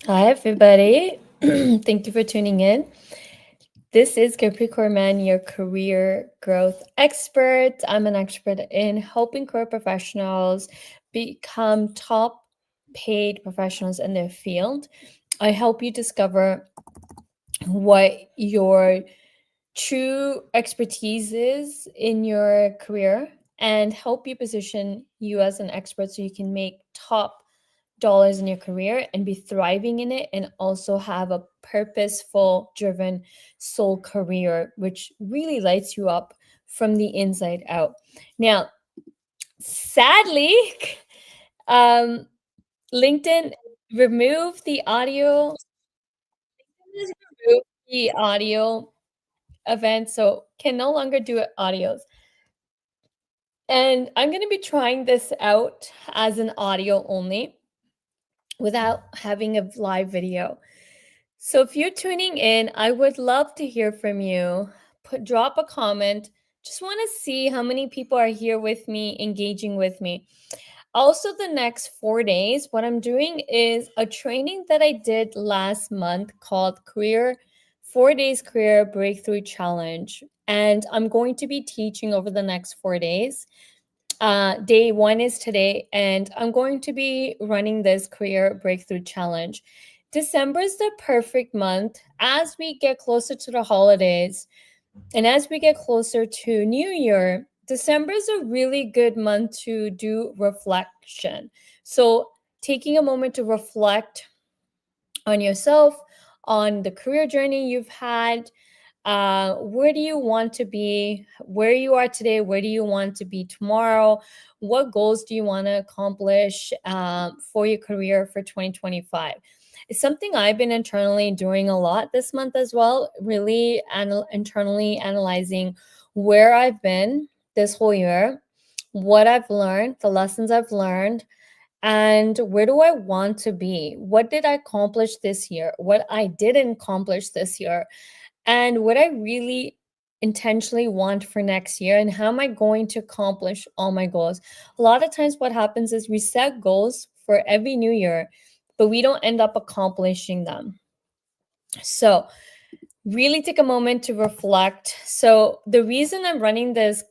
Hi, everybody. Thank you for tuning in. This is Capricorn Man, your career growth expert. I'm an expert in helping career professionals become top paid professionals in their field. I help you discover what your true expertise is in your career and help you position you as an expert so you can make top dollars in your career and be thriving in it and also have a purposeful driven soul career which really lights you up from the inside out. Now, sadly, um LinkedIn removed the audio has removed the audio event, so can no longer do audios. And I'm going to be trying this out as an audio only without having a live video. So if you're tuning in, I would love to hear from you. Drop a comment. Just want to see how many people are here with me, engaging with me. Also, the next 4 days, what I'm doing is a training that I did last month called 4 Days Career Breakthrough Challenge. And I'm going to be teaching over the next 4 days. Day one is today, and I'm going to be running this career breakthrough challenge. December is the perfect month as we get closer to the holidays and as we get closer to New Year. December is a really good month to do reflection. So, taking a moment to reflect on yourself, on the career journey you've had, where do you want to be? Where you are today? Where do you want to be tomorrow? What goals do you want to accomplish for your career for 2025? It's something I've been internally doing a lot this month as well, really internally analyzing where I've been this whole year, what I've learned, the lessons I've learned, and where do I want to be? What did I accomplish this year? What I didn't accomplish this year? And what I really intentionally want for next year, and how am I going to accomplish all my goals? A lot of times, what happens is we set goals for every new year, but we don't end up accomplishing them. So, really take a moment to reflect. So, the reason I'm running this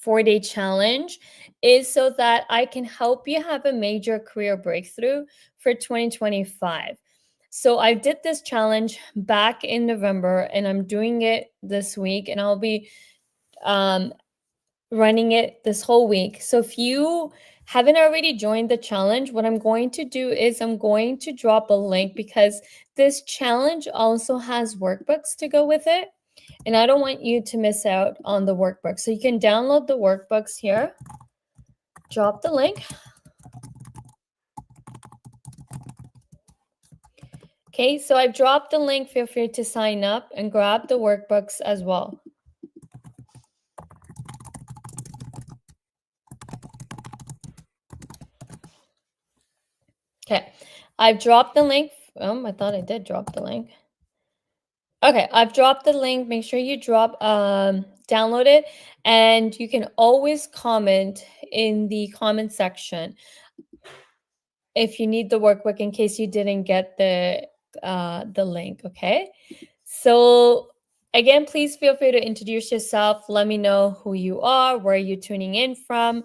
4 day challenge is so that I can help you have a major career breakthrough for 2025. So I did this challenge back in November and I'm doing it this week, and I'll be um, running it this whole week. So if you haven't already joined the challenge, what I'm going to do is I'm going to drop a link because this challenge also has workbooks to go with it. And I don't want you to miss out on the workbook. So you can download the workbooks here. Drop the link. Okay, so I've dropped the link. Feel free to sign up and grab the workbooks as well. Okay, I've dropped the link. I thought I did drop the link. Okay, I've dropped the link. Make sure you download it, and you can always comment in the comment section if you need the workbook in case you didn't get the link. Okay, so again, please feel free to introduce yourself. Let me know who you are, where you're tuning in from,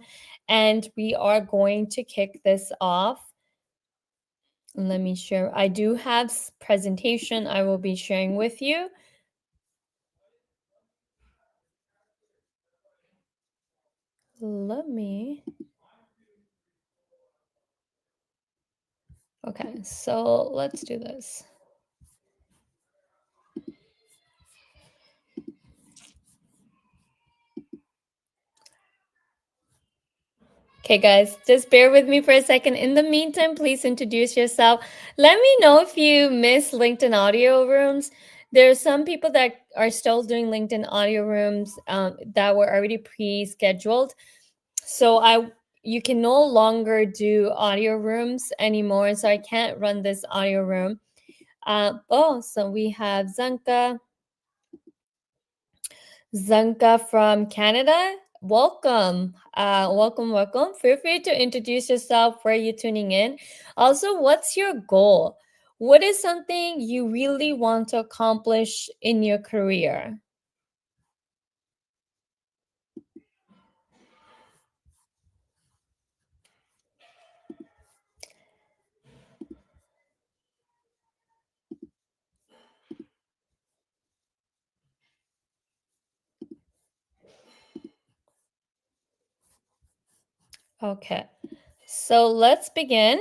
and we are going to kick this off. Let me share. I do have presentation I will be sharing with you. Let me. Okay, so let's do this. Okay, guys, just bear with me for a second. In the meantime, please introduce yourself. Let me know if you miss LinkedIn audio rooms. There are some people that are still doing LinkedIn audio rooms that were already pre-scheduled. So you can no longer do audio rooms anymore. So I can't run this audio room. So we have Zanka from Canada. Welcome. Welcome. Feel free to introduce yourself, where you're tuning in. Also, what's your goal? What is something you really want to accomplish in your career? Okay, so let's begin.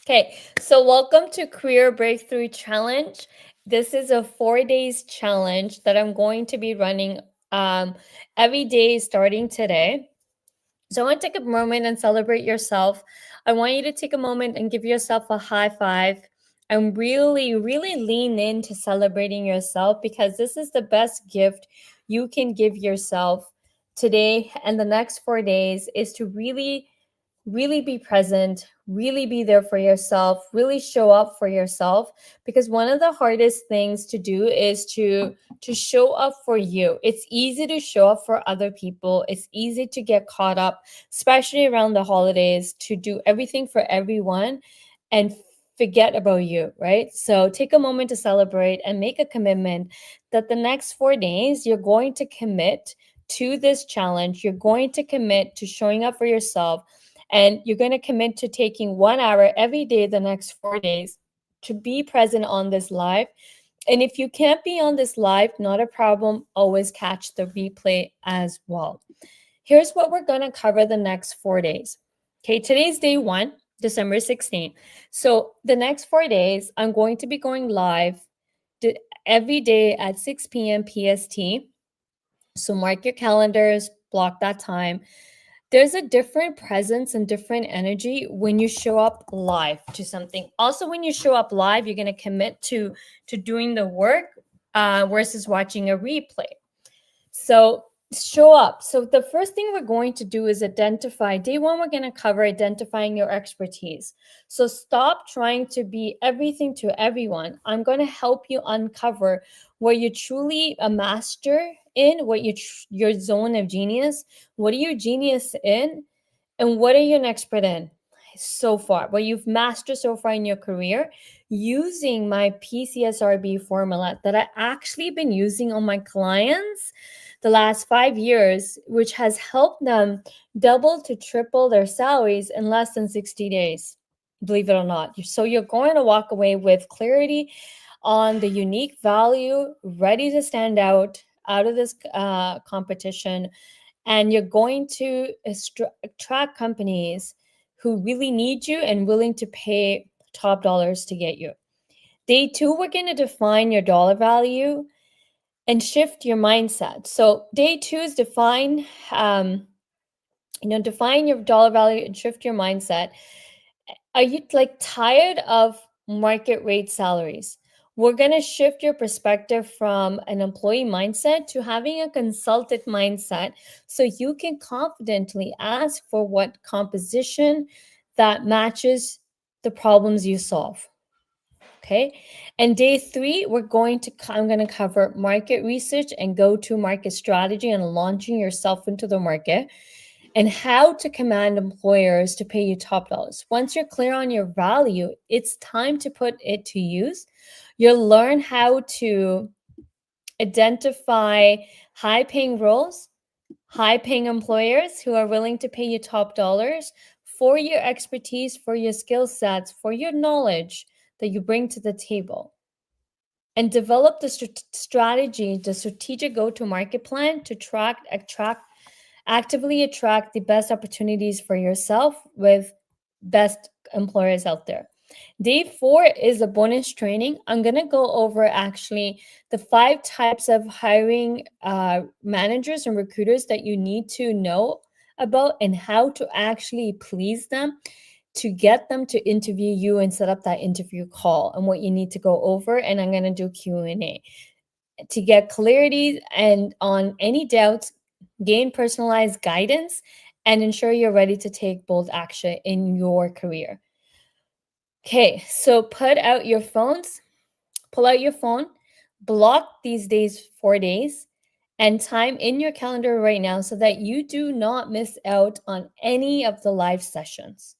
Okay, so welcome to Career Breakthrough Challenge. This is a 4 days challenge that I'm going to be running every day starting today. So I want to take a moment and celebrate yourself. I want you to take a moment and give yourself a high five and really, really lean into celebrating yourself, because this is the best gift you can give yourself today and the next 4 days, is to really be present, really be there for yourself, really show up for yourself, because one of the hardest things to do is to show up for you. It's easy to show up for other people. It's easy to get caught up, especially around the holidays, to do everything for everyone and forget about you, right? So take a moment to celebrate and make a commitment that the next 4 days you're going to commit to this challenge. You're going to commit to showing up for yourself, and you're going to commit to taking 1 hour every day the next 4 days to be present on this live. And if you can't be on this live, not a problem. Always catch the replay as well. Here's what we're going to cover the next 4 days. Okay, today's day one, December 16th. So the next 4 days, I'm going to be going live every day at 6 p.m. PST. So mark your calendars, block that time. There's a different presence and different energy when you show up live to something. Also, when you show up live, you're going to commit to doing the work versus watching a replay. So show up. So the first thing we're going to do is identify. Day one, we're going to cover identifying your expertise. So stop trying to be everything to everyone. I'm going to help you uncover where you're truly a master in, what your zone of genius. What are you genius in, and what are you an expert in so far? What you've mastered so far in your career, using my PCSRB formula that I actually been using on my clients the last 5 years, which has helped them double to triple their salaries in less than 60 days. Believe it or not. So you're going to walk away with clarity on the unique value, ready to stand out of this competition, and you're going to attract companies who really need you and willing to pay top dollars to get you. Day two, we're going to define your dollar value and shift your mindset. So day two is define your dollar value and shift your mindset. Are you like tired of market rate salaries? We're going to shift your perspective from an employee mindset to having a consultant mindset, so you can confidently ask for what composition that matches the problems you solve. Okay. And day three, I'm going to cover market research and go to market strategy and launching yourself into the market, and how to command employers to pay you top dollars. Once you're clear on your value, it's time to put it to use. You'll learn how to identify high paying roles, high paying employers who are willing to pay you top dollars for your expertise, for your skill sets, for your knowledge that you bring to the table. And develop the strategy, the strategic go to market plan to actively attract the best opportunities for yourself with best employers out there. Day four is a bonus training. I'm going to go over actually the 5 types of hiring managers and recruiters that you need to know about, and how to actually please them to get them to interview you and set up that interview call, and what you need to go over. And I'm going to do Q&A to get clarity and on any doubts, gain personalized guidance, and ensure you're ready to take bold action in your career. Okay, so pull out your phone, block these days, 4 days, and time in your calendar right now so that you do not miss out on any of the live sessions.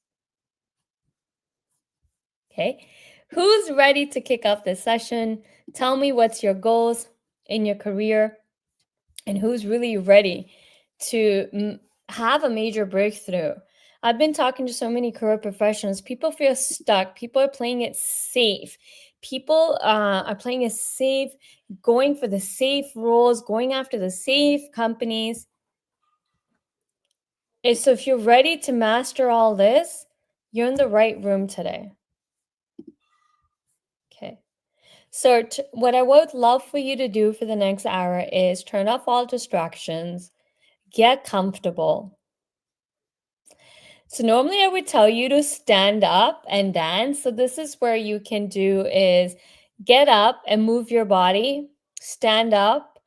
Okay. Who's ready to kick off this session? Tell me what's your goals in your career and who's really ready to have a major breakthrough. I've been talking to so many career professionals. People feel stuck. People are playing it safe. People are playing it safe, going for the safe roles, going after the safe companies. And so, if you're ready to master all this, you're in the right room today. Okay. So, what I would love for you to do for the next hour is turn off all distractions, get comfortable. So, normally I would tell you to stand up and dance. So, this is where you can do is get up and move your body, stand up,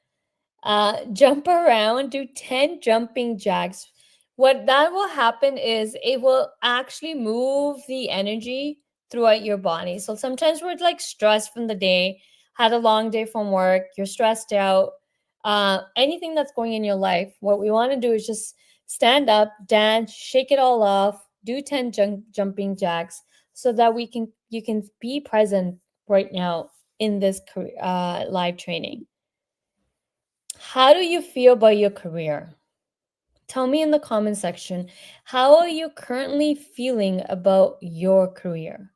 jump around, do 10 jumping jacks. What that will happen is it will actually move the energy throughout your body. So sometimes we're like stressed from the day, had a long day from work, you're stressed out, anything that's going in your life. What we want to do is just stand up, dance, shake it all off, do 10 jumping jacks so that you can be present right now in this live training. How do you feel about your career? Tell me in the comment section, how are you currently feeling about your career?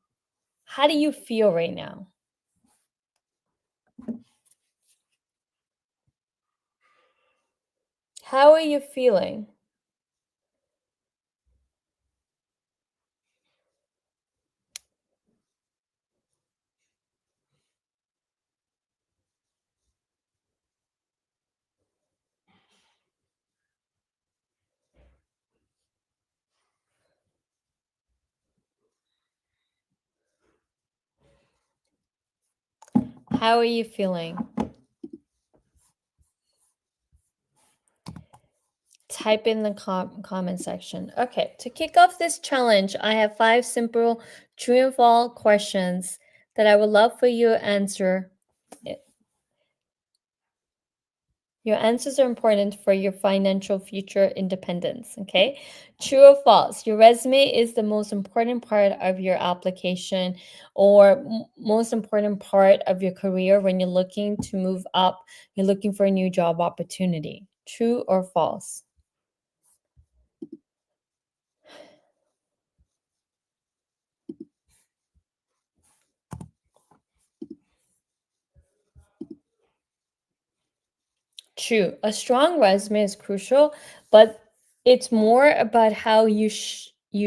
How do you feel right now? How are you feeling? How are you feeling? Type in the comment section. Okay, to kick off this challenge, I have 5 simple true and false questions that I would love for you to answer. Your answers are important for your financial future independence. Okay. True or false? Your resume is the most important part of your application or most important part of your career when you're looking to move up, you're looking for a new job opportunity. True or false? True. A strong resume is crucial, but it's more about how you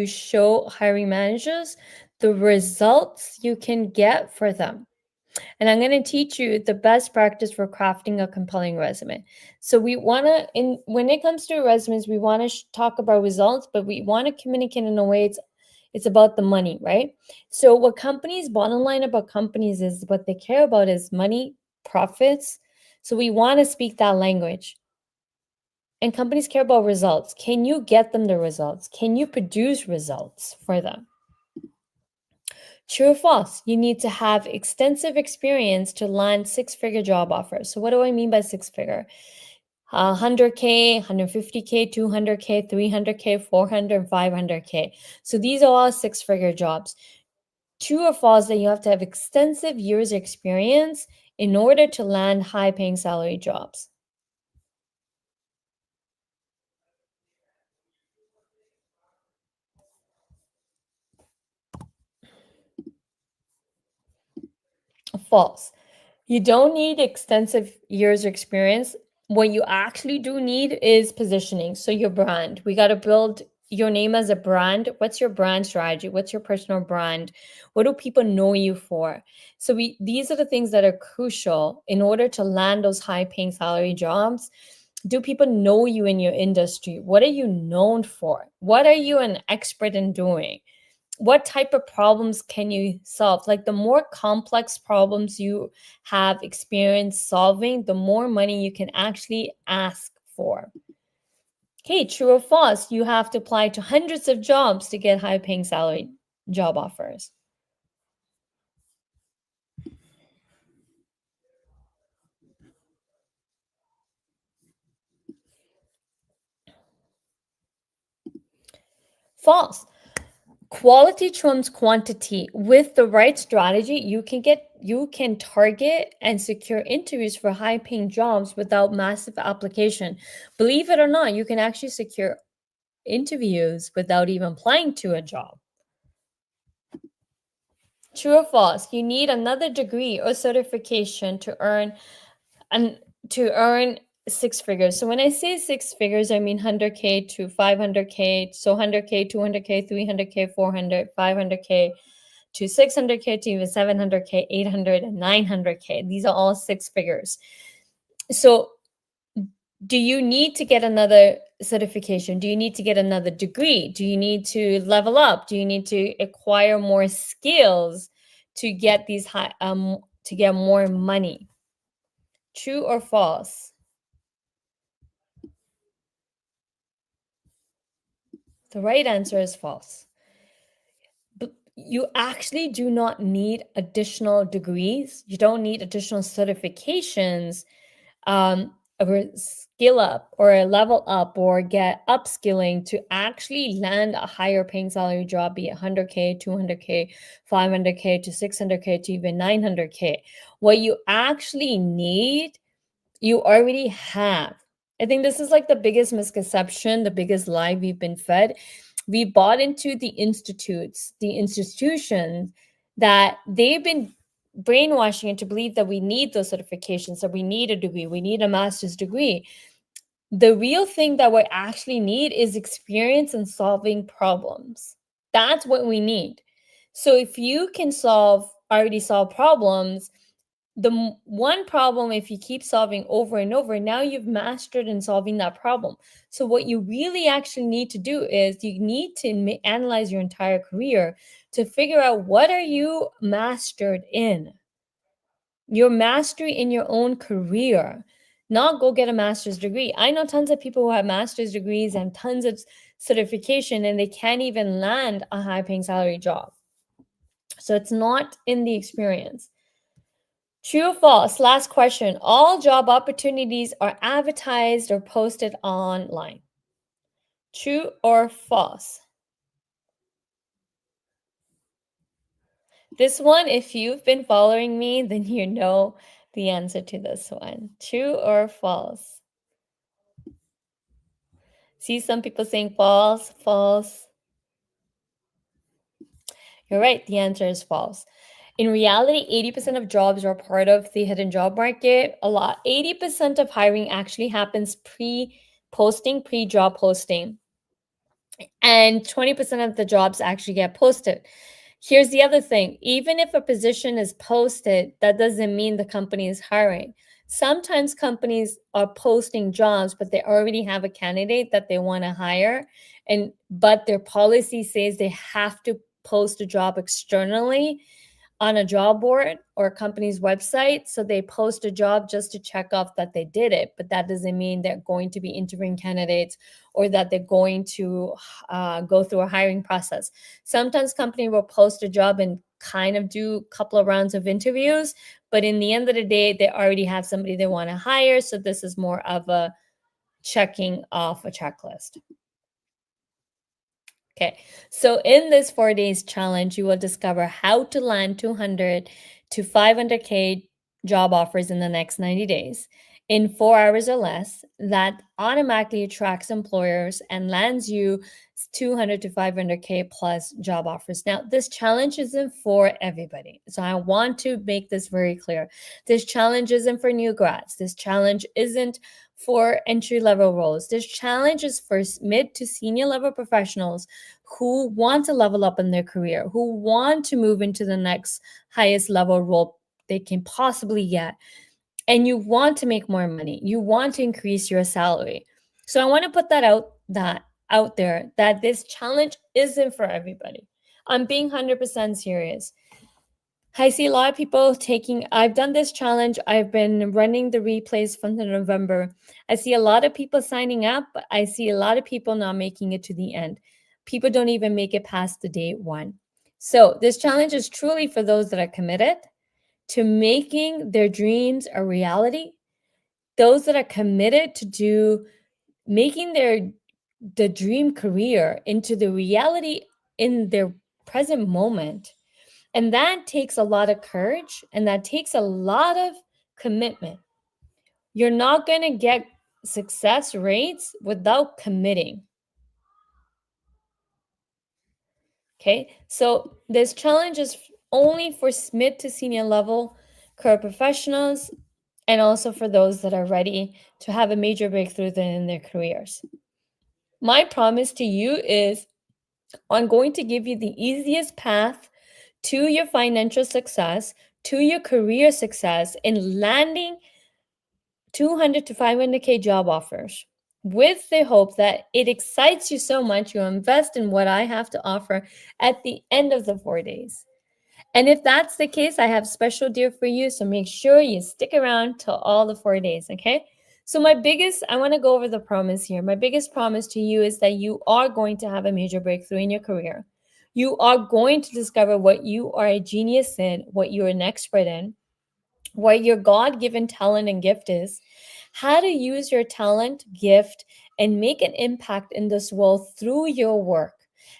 show hiring managers the results you can get for them. And I'm going to teach you the best practice for crafting a compelling resume. So we want to in when it comes to resumes, we want to talk about results, but we want to communicate in a way it's about the money, right? So what companies bottom line about companies is what they care about is money, profits. So we want to speak that language. And companies care about results. Can you get them the results? Can you produce results for them? True or false? You need to have extensive experience to land 6-figure job offers. So what do I mean by 6-figure? 100K, 150K, 200K, 300K, 400, and 500K. So these are all 6-figure jobs. True or false that you have to have extensive years experience in order to land high-paying salary jobs? False. You don't need extensive years experience. What you actually do need is positioning. So your brand. We got to build your name as a brand. What's your brand strategy? What's your personal brand? What do people know you for? So these are the things that are crucial in order to land those high paying salary jobs. Do people know you in your industry? What are you known for? What are you an expert in doing? What type of problems can you solve? Like the more complex problems you have experience solving, the more money you can actually ask for. Okay, true or false? You have to apply to hundreds of jobs to get high paying salary job offers. False. Quality trumps quantity. With the right strategy, you can target and secure interviews for high paying jobs without massive application. Believe it or not, you can actually secure interviews without even applying to a job. True or false? You need another degree or certification and to earn six figures. So when I say six figures, I mean 100K to 500K. So 100K, 200K, 300K, 400, 500K to 600K to even 700K, 800, and 900K. These are all six figures. So do you need to get another certification? Do you need to get another degree? Do you need to level up? Do you need to acquire more skills to get these to get more money? True or false? The right answer is false. But you actually do not need additional degrees. You don't need additional certifications, or skill up or level up or get upskilling to actually land a higher paying salary job, be it 100K, 200K, 500K to 600K to even 900K. What you actually need, you already have. I think this is like the biggest misconception, the biggest lie we've been fed. We bought into the institutions that they've been brainwashing into believe that we need those certifications, that we need a degree, we need a master's degree. The real thing that we actually need is experience in solving problems. That's what we need. So if you can already solve problems, one problem, if you keep solving over and over, now you've mastered in solving that problem. So what you really actually need to do is you need to analyze your entire career to figure out what are you mastered in. Your mastery in your own career, not go get a master's degree. I know tons of people who have master's degrees and tons of certification and they can't even land a high paying salary job. So it's not in the experience. True or false? Last question. All job opportunities are advertised or posted online. True or false? This one, if you've been following me, then you know the answer to this one. True or false? See some people saying false, false. You're right. The answer is false. In reality, 80% of jobs are part of the hidden job market. 80% of hiring actually happens pre-job posting. And 20% of the jobs actually get posted. Here's the other thing. Even if a position is posted, that doesn't mean the company is hiring. Sometimes companies are posting jobs, but they already have a candidate that they want to hire. But their policy says they have to post a job externally on a job board or a company's website. So they post a job just to check off that they did it. But that doesn't mean they're going to be interviewing candidates or that they're going to go through a hiring process. Sometimes company will post a job and kind of do a couple of rounds of interviews. But in the end of the day, they already have somebody they want to hire. So this is more of a checking off a checklist. Okay, so in this 4 days challenge, you will discover how to land 200 to 500K job offers in the next 90 days in 4 hours or less. That automatically attracts employers and lands you 200 to 500K plus job offers. Now, this challenge isn't for everybody. So I want to make this very clear. This challenge isn't for new grads. This challenge isn't for entry level roles. This challenge is for mid to senior level professionals who want to level up in their career, who want to move into the next highest level role they can possibly get. And you want to make more money. You want to increase your salary. So I want to put that out there that this challenge isn't for everybody. I'm being 100% serious. I see a lot of people I've done this challenge. I've been running the replays from the November. I see a lot of people signing up, but I see a lot of people not making it to the end. People don't even make it past the day one. So this challenge is truly for those that are committed to making their dreams a reality. Those that are committed to making their the dream career into the reality in their present moment. And that takes a lot of courage and that takes a lot of commitment. You're not going to get success rates without committing. Okay, so this challenge is only for mid to senior level career professionals and also for those that are ready to have a major breakthrough in their careers. My promise to you is I'm going to give you the easiest path to your financial success, to your career success in landing 200 to 500K job offers with the hope that it excites you so much you invest in what I have to offer at the end of the 4 days. And if that's the case, I have special deal for you. So make sure you stick around till all the 4 days, okay? So I want to go over the promise here. My biggest promise to you is that you are going to have a major breakthrough in your career. You are going to discover what you are a genius in, what you're an expert in, what your God given talent and gift is, how to use your talent, gift, and make an impact in this world through your work.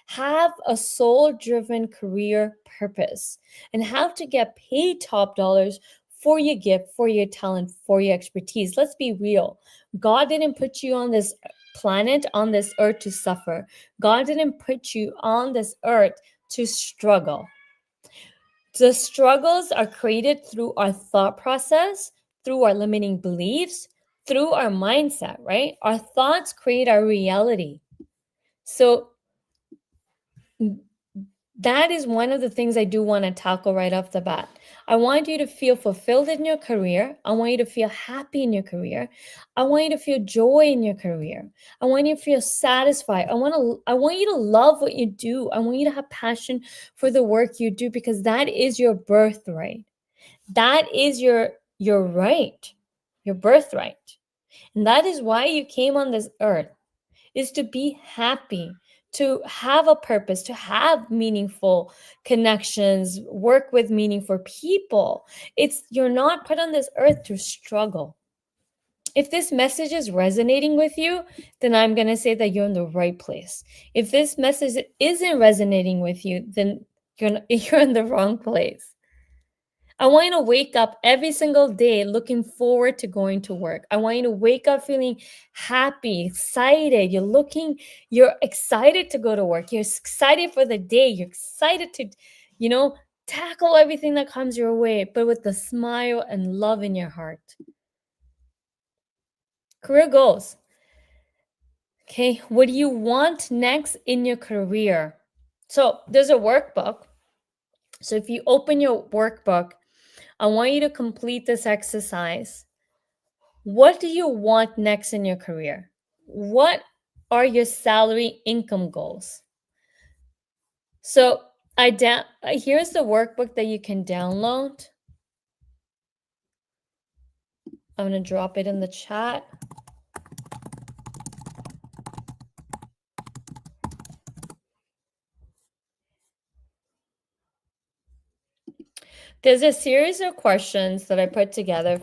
Have a soul driven career purpose, and how to get paid top dollars for your gift, for your talent, for your expertise. Let's be real. God didn't put you on this planet, on this earth to suffer. God didn't put you on this earth to struggle. The struggles are created through our thought process, through our limiting beliefs, through our mindset, right? Our thoughts create our reality. So that is one of the things I do want to tackle right off the bat. I want you to feel fulfilled in your career. I want you to feel happy in your career. I want you to feel joy in your career. I want you to feel satisfied. I want you to love what you do. I want you to have passion for the work you do because that is your birthright. That is your right, your birthright. And that is why you came on this earth, is to be happy, to have a purpose, to have meaningful connections, work with meaningful people. You're not put on this earth to struggle. If this message is resonating with you, then I'm going to say that you're in the right place. If this message isn't resonating with you, then you're in the wrong place. I want you to wake up every single day looking forward to going to work. I want you to wake up feeling happy, excited. You're excited to go to work. You're excited for the day. You're excited to, tackle everything that comes your way, but with a smile and love in your heart. Career goals. Okay, what do you want next in your career? So there's a workbook. So if you open your workbook, I want you to complete this exercise. What do you want next in your career? What are your salary income goals? So here's the workbook that you can download. I'm going to drop it in the chat. There's a series of questions that I put together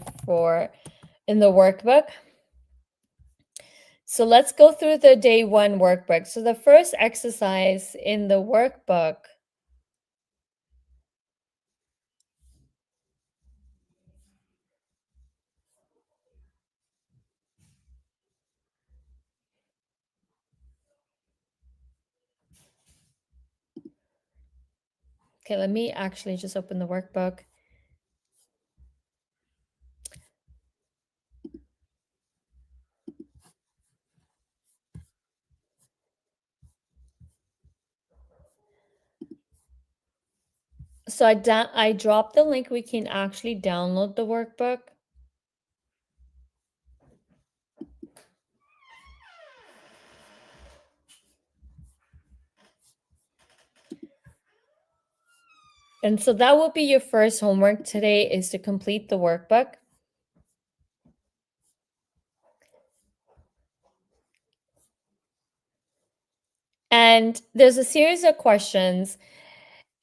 in the workbook. So let's go through the day one workbook. So the first exercise in the workbook Okay, let me actually just open the workbook. So I dropped the link. We can actually download the workbook. And so that will be your first homework today, is to complete the workbook. And there's a series of questions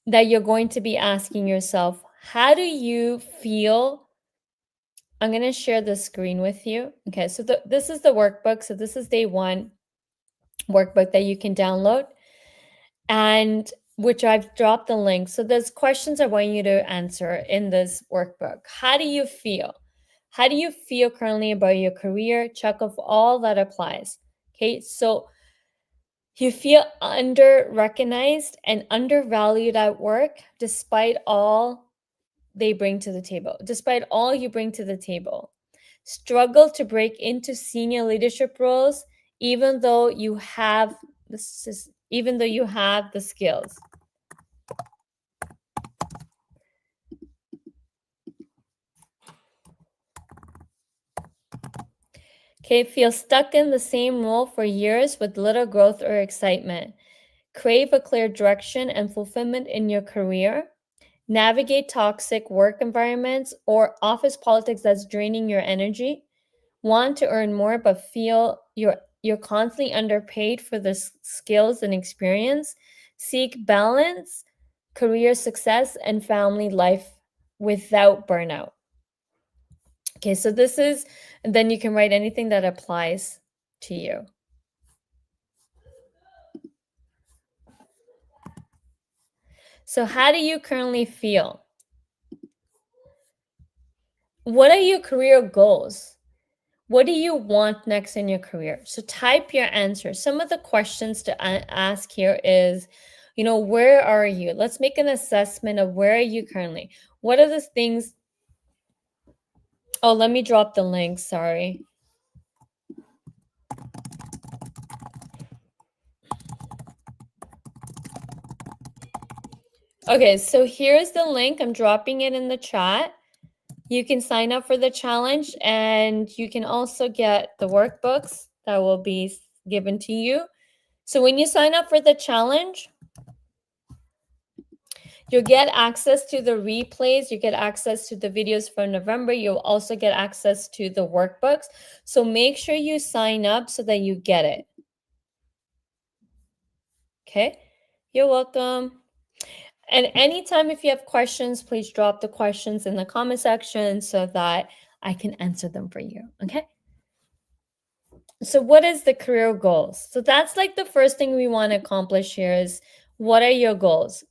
that you're going to be asking yourself. How do you feel? I'm going to share the screen with you. Okay, so this is the workbook. So this is day one. workbook that you can download, and which I've dropped the link. So there's questions I want you to answer in this workbook. How do you feel? How do you feel currently about your career? Check off all that applies. Okay, so you feel under recognized and undervalued at work despite all they bring to the table, despite all you bring to the table. Struggle to break into senior leadership roles even though you have even though you have the skills. Okay, feel stuck in the same role for years with little growth or excitement. Crave a clear direction and fulfillment in your career. Navigate toxic work environments or office politics that's draining your energy. Want to earn more but feel you're constantly underpaid for the skills and experience. Seek balance, career success, and family life without burnout. Okay, so this is, and then you can write anything that applies to you. So, how do you currently feel? What are your career goals? What do you want next in your career? So, type your answer. Some of the questions to ask here is, where are you? Let's make an assessment of where are you currently? What are the things? Oh, let me drop the link. Sorry. Okay, so here's the link. I'm dropping it in the chat. You can sign up for the challenge and you can also get the workbooks that will be given to you. So when you sign up for the challenge, you'll get access to the replays, you get access to the videos from November, you'll also get access to the workbooks. So make sure you sign up so that you get it. Okay, you're welcome. And anytime if you have questions, please drop the questions in the comment section so that I can answer them for you. Okay. So what is the career goals? So that's like the first thing we want to accomplish here is what are your goals?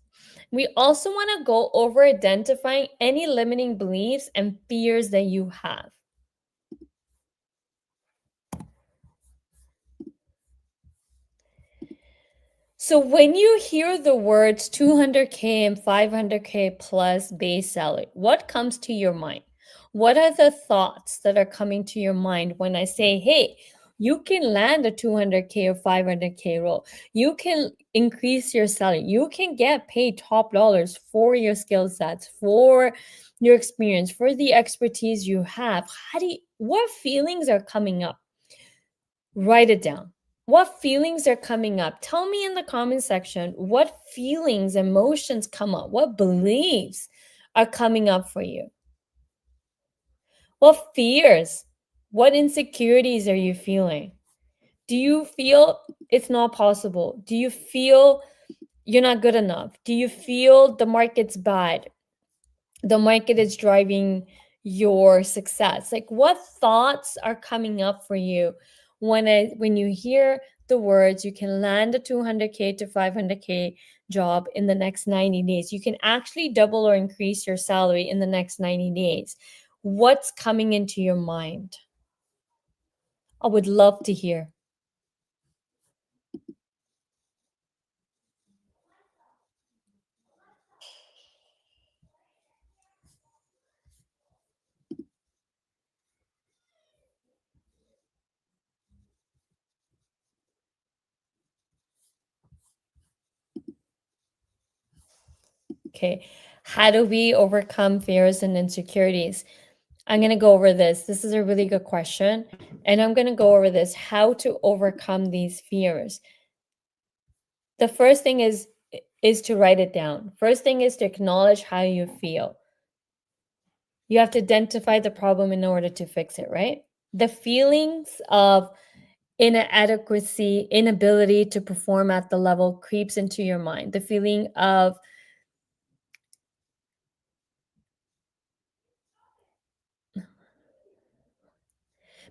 We also want to go over identifying any limiting beliefs and fears that you have. So when you hear the words 200K and 500K plus base salary, what comes to your mind? What are the thoughts that are coming to your mind when I say, hey, you can land a 200K or 500K role. You can increase your salary. You can get paid top dollars for your skill sets, for your experience, for the expertise you have. What feelings are coming up? Write it down. What feelings are coming up? Tell me in the comment section what feelings, emotions come up. What beliefs are coming up for you? What fears? What insecurities are you feeling? Do you feel it's not possible? Do you feel you're not good enough? Do you feel the market's bad? The market is driving your success. Like what thoughts are coming up for you when you hear the words you can land a 200K to 500K job in the next 90 days. You can actually double or increase your salary in the next 90 days. What's coming into your mind? I would love to hear. Okay. How do we overcome fears and insecurities? I'm going to go over this. This is a really good question. And I'm going to go over this how to overcome these fears. The first thing is to write it down. First thing is to acknowledge how you feel. You have to identify the problem in order to fix it, right? The feelings of inadequacy, inability to perform at the level creeps into your mind. The feeling of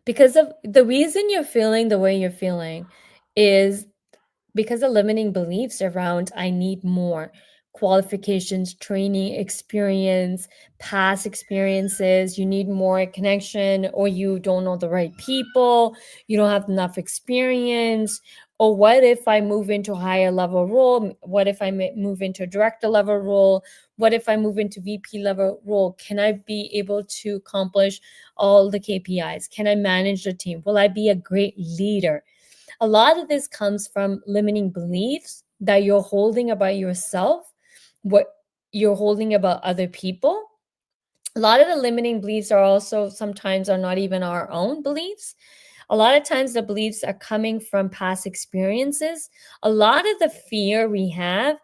because of the reason you're feeling the way you're feeling is because of limiting beliefs around I need more qualifications, training, experience, past experiences, you need more connection, or you don't know the right people, you don't have enough experience. Or what if I move into a higher level role? What if I move into a director level role? What if I move into VP level role? Can I be able to accomplish all the KPIs? Can I manage the team? Will I be a great leader? A lot of this comes from limiting beliefs that you're holding about yourself, what you're holding about other people. A lot of the limiting beliefs are also sometimes are not even our own beliefs. A lot of times the beliefs are coming from past experiences. A lot of the fear we have,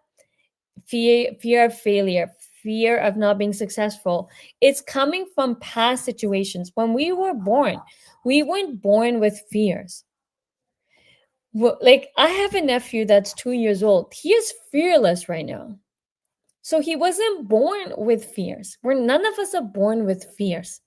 fear of failure, fear of not being successful, it's coming from past situations. When we were born, we weren't born with fears. Well, like I have a nephew that's 2 years old. He is fearless right now. So he wasn't born with fears. We're none of us are born with fears.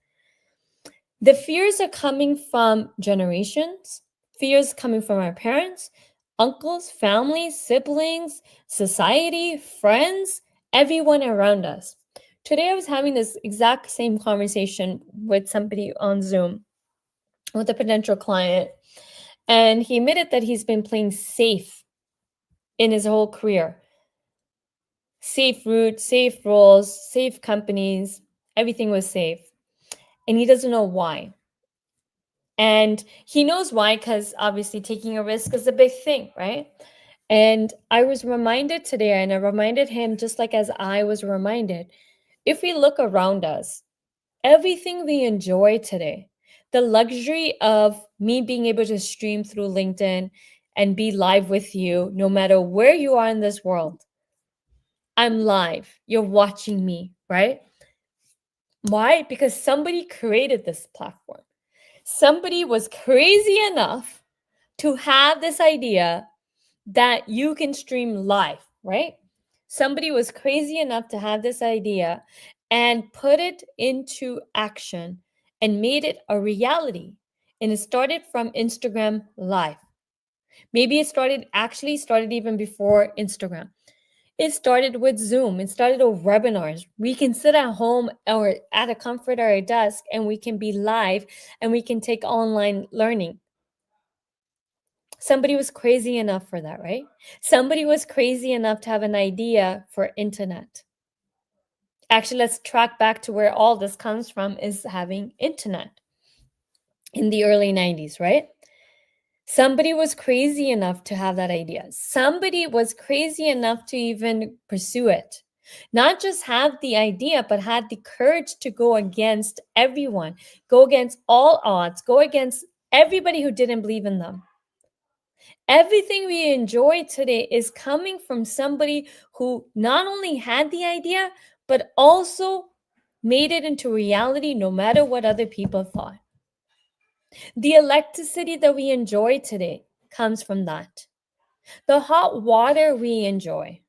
The fears are coming from generations, fears coming from our parents, uncles, families, siblings, society, friends, everyone around us. Today I was having this exact same conversation with somebody on Zoom with a potential client, and he admitted that he's been playing safe in his whole career. Safe route, safe roles, safe companies, everything was safe. And he doesn't know why. And he knows why because obviously taking a risk is a big thing, right? And I was reminded today, and I reminded him just like as I was reminded, if we look around us, everything we enjoy today, the luxury of me being able to stream through LinkedIn and be live with you no matter where you are in this world. I'm live. You're watching me, right? Why? Because somebody created this platform. Somebody was crazy enough to have this idea that you can stream live, right? Somebody was crazy enough to have this idea and put it into action and made it a reality. And it started from Instagram Live. Maybe it started even before Instagram. It started with Zoom. It started with webinars. We can sit at home or at a comfort or a desk and we can be live and we can take online learning. Somebody was crazy enough for that, right? Somebody was crazy enough to have an idea for internet. Actually, let's track back to where all this comes from is having internet in the early 90s, right? Somebody was crazy enough to have that idea. Somebody was crazy enough to even pursue it. Not just have the idea, but had the courage to go against everyone, go against all odds, go against everybody who didn't believe in them. Everything we enjoy today is coming from somebody who not only had the idea, but also made it into reality no matter what other people thought. The electricity that we enjoy today comes from that. The hot water we enjoy,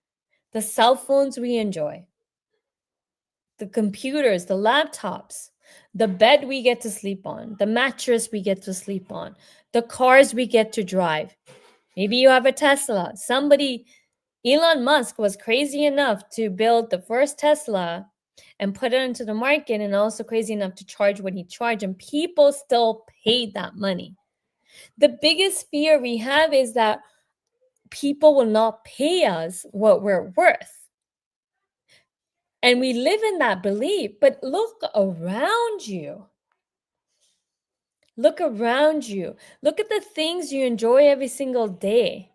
the cell phones we enjoy, the computers, the laptops, the bed we get to sleep on, the mattress we get to sleep on, the cars we get to drive. Maybe you have a Tesla. Elon Musk was crazy enough to build the first Tesla and put it into the market, and also crazy enough to charge what he charged, and people still paid that money. The biggest fear we have is that people will not pay us what we're worth. And we live in that belief, but look around you. Look around you. Look at the things you enjoy every single day.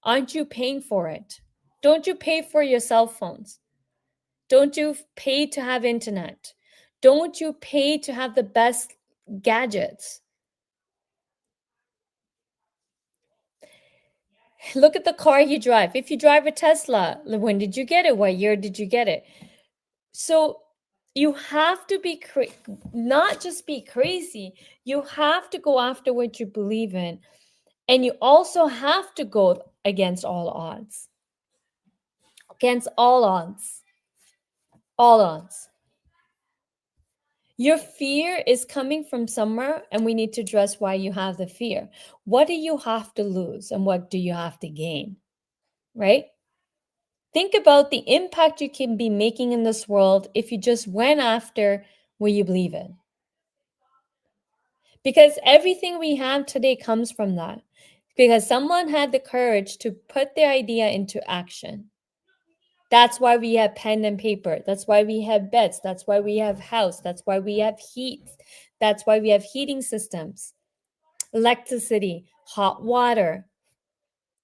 Aren't you paying for it? Don't you pay for your cell phones? Don't you pay to have internet? Don't you pay to have the best gadgets? Look at the car you drive. If you drive a Tesla, when did you get it? What year did you get it? So you have to be not just be crazy. You have to go after what you believe in. And you also have to go against all odds. Against all odds. All odds. Your fear is coming from somewhere, and we need to address why you have the fear. What do you have to lose and what do you have to gain? Right? Think about the impact you can be making in this world if you just went after what you believe in. Because everything we have today comes from that. Because someone had the courage to put their idea into action. That's why we have pen and paper. That's why we have beds. That's why we have house. That's why we have heat. That's why we have heating systems, electricity, hot water,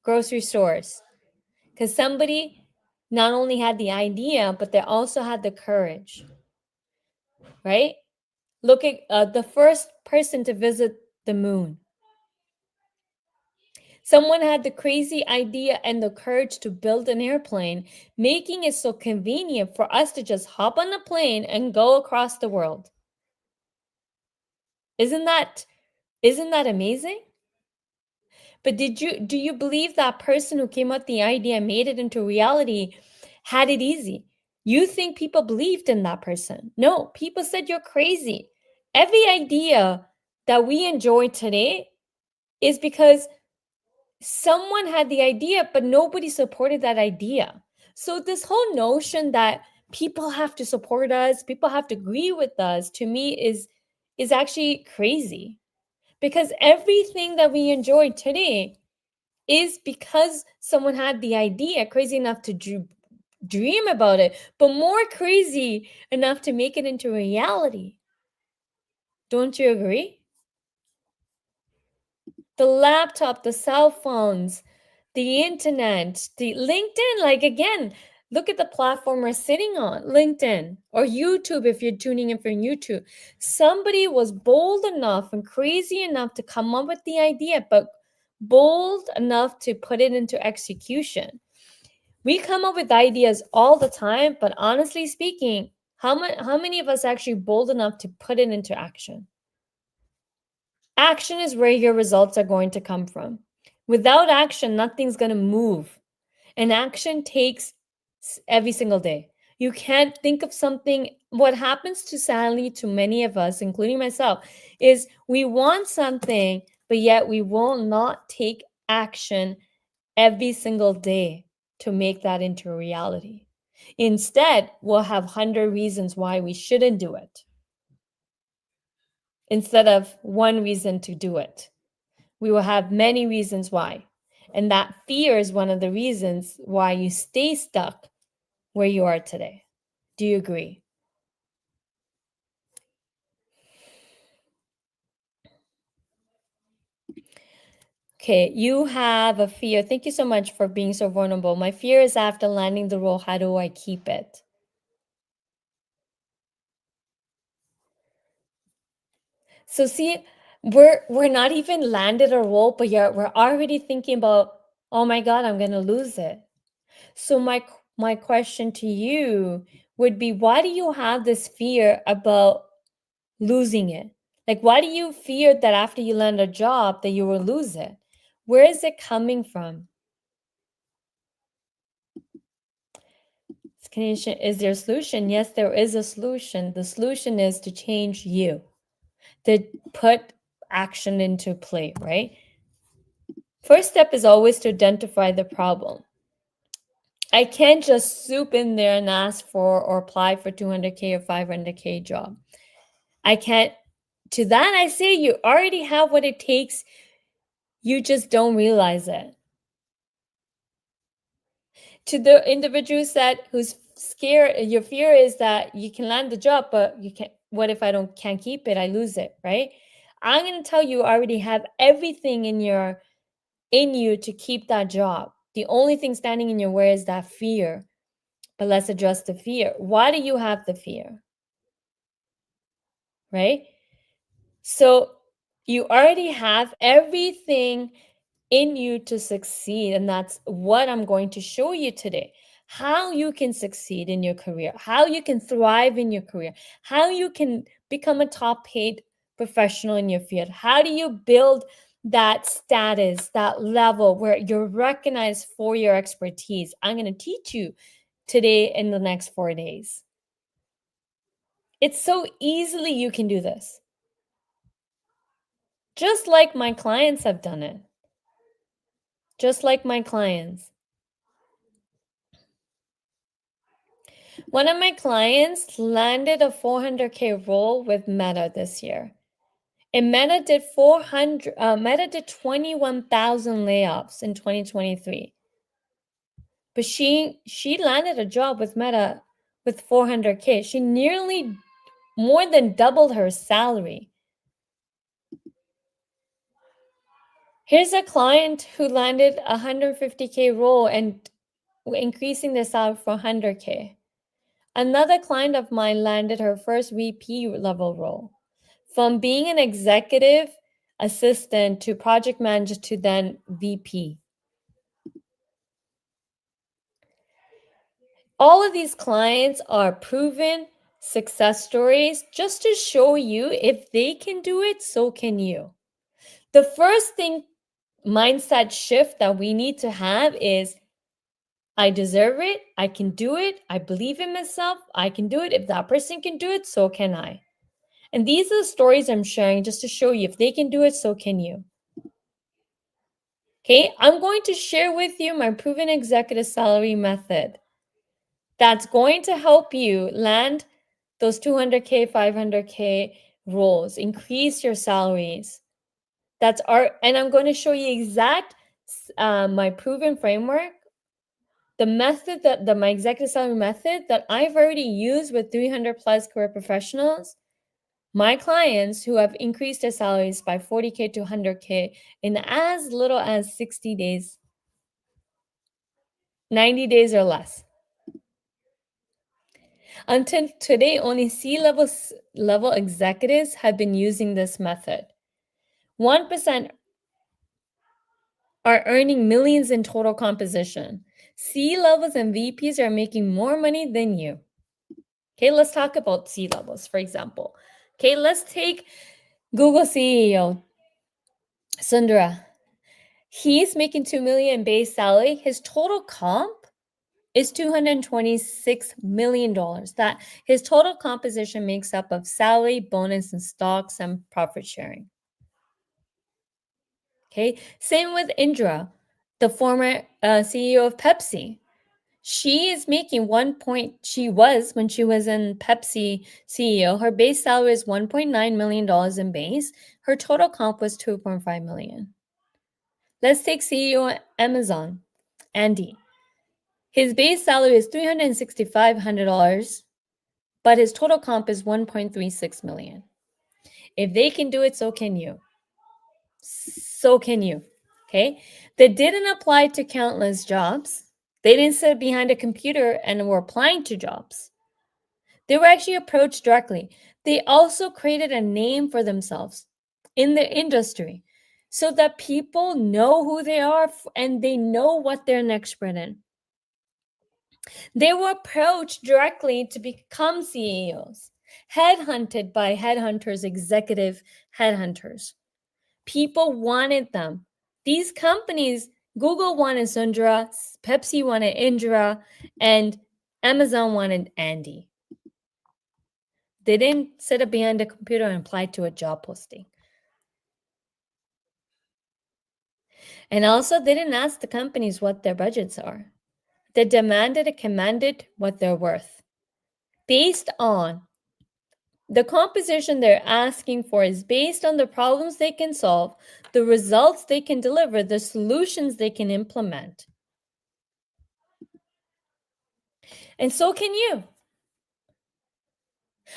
grocery stores. Because somebody not only had the idea, but they also had the courage, right? Look at the first person to visit the moon. Someone had the crazy idea and the courage to build an airplane, making it so convenient for us to just hop on a plane and go across the world. Isn't that amazing? But do you believe that person who came up with the idea, made it into reality, had it easy? You think people believed in that person? No, people said you're crazy. Every idea that we enjoy today is because someone had the idea, but nobody supported that idea. So this whole notion that people have to support us, people have to agree with us, to me is actually crazy. Because everything that we enjoy today is because someone had the idea, crazy enough to dream about it, but more crazy enough to make it into reality. Don't you agree? The laptop, the cell phones, the internet, the LinkedIn, like again, look at the platform we're sitting on, LinkedIn or YouTube if you're tuning in from YouTube. Somebody was bold enough and crazy enough to come up with the idea, but bold enough to put it into execution. We come up with ideas all the time, but honestly speaking, how many of us actually bold enough to put it into action? Action is where your results are going to come from. Without action, nothing's going to move. And action takes every single day. You can't think of something. What happens to sadly to many of us, including myself, is we want something, but yet we will not take action every single day to make that into a reality. Instead, we'll have 100 reasons why we shouldn't do it instead of one reason to do it. We will have many reasons why. And that fear is one of the reasons why you stay stuck where you are today. Do you agree? Okay, you have a fear. Thank you so much for being so vulnerable. My fear is after landing the role, how do I keep it? So see, we're not even landed a role, but we're already thinking about, oh my God, I'm gonna lose it. So my question to you would be, why do you have this fear about losing it? Like, why do you fear that after you land a job that you will lose it? Where is it coming from? Is there a solution? Yes, there is a solution. The solution is to change you, to put action into play, right? First step is always to identify the problem. I can't just swoop in there and ask for or apply for 200K or 500K job. I can't. To that, I say you already have what it takes. You just don't realize it. To the individuals who's scared, your fear is that you can land the job, but you can't. What if I can't keep it? I lose it, right? I'm gonna tell you, already have everything in you to keep that job. The only thing standing in your way is that fear. But let's address the fear. Why do you have the fear? Right? So you already have everything in you to succeed. And that's what I'm going to show you today. How you can succeed in your career, how you can thrive in your career, how you can become a top paid professional in your field. How do you build that status, that level where you're recognized for your expertise? I'm going to teach you today in the next 4 days. It's so easily you can do this. Just like my clients have done it. Just like my clients. One of my clients landed a 400K role with Meta this year. And Meta did 21,000 layoffs in 2023. But she landed a job with Meta with 400K. She nearly more than doubled her salary. Here's a client who landed a 150K role and increasing their salary for 100K. Another client of mine landed her first VP level role. From being an executive assistant to project manager to then VP. All of these clients are proven success stories just to show you if they can do it, so can you. The first thing mindset shift that we need to have is I deserve it, I can do it, I believe in myself, I can do it. If that person can do it, so can I. And these are the stories I'm sharing just to show you if they can do it, so can you. Okay, I'm going to share with you my proven executive salary method that's going to help you land those 200K, 500K roles, increase your salaries. And I'm going to show you exact my proven framework, the method my executive salary method that I've already used with 300 plus career professionals, my clients who have increased their salaries by 40K to 100K in as little as 60 days, 90 days or less. Until today, only C-level executives have been using this method. 1% are earning millions in total composition. C-levels and VPs are making more money than you. Okay, let's talk about C-levels, for example. Okay, let's take Google CEO, Sundara. He's making $2 million base salary. His total comp is $226 million. That his total composition makes up of salary, bonus, and stocks and profit sharing. Okay, same with Indra, the former CEO of Pepsi. She is making she was when she was in Pepsi CEO, her base salary is $1.9 million in base. Her total comp was $2.5 million. Let's take CEO of Amazon, Andy. His base salary is $36,500, but his total comp is $1.36 million. If they can do it, so can you. So can you. Okay? They didn't apply to countless jobs. They didn't sit behind a computer and were applying to jobs. They were actually approached directly. They also created a name for themselves in the industry so that people know who they are and they know what they're an expert in. They were approached directly to become CEOs, headhunted by headhunters, executive headhunters. People wanted them. These companies, Google wanted Sundara, Pepsi wanted Indra, and Amazon wanted Andy. They didn't sit up behind a computer and apply to a job posting. And also, they didn't ask the companies what their budgets are. They demanded and commanded what they're worth. Based on the composition they're asking for is based on the problems they can solve, the results they can deliver, the solutions they can implement. And so can you.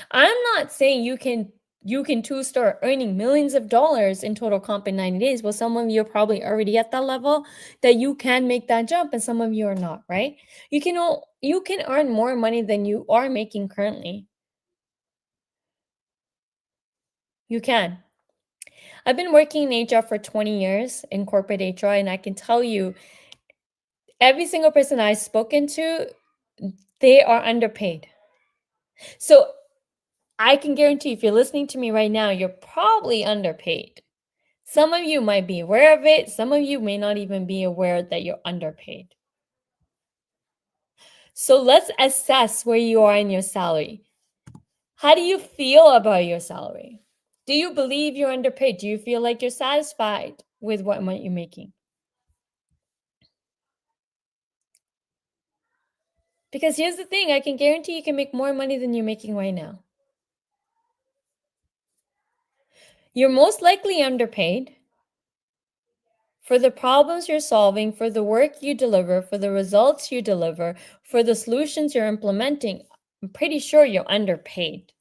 I'm not saying you can too start earning millions of dollars in total comp in 90 days. Well, some of you are probably already at that level that you can make that jump, and some of you are not, right? You can earn more money than you are making currently. You can. I've been working in HR for 20 years in corporate HR, and I can tell you every single person I've spoken to, they are underpaid. So I can guarantee if you're listening to me right now, you're probably underpaid. Some of you might be aware of it. Some of you may not even be aware that you're underpaid. So let's assess where you are in your salary. How do you feel about your salary? Do you believe you're underpaid? Do you feel like you're satisfied with what you're making? Because here's the thing, I can guarantee you can make more money than you're making right now. You're most likely underpaid for the problems you're solving, for the work you deliver, for the results you deliver, for the solutions you're implementing. I'm pretty sure you're underpaid.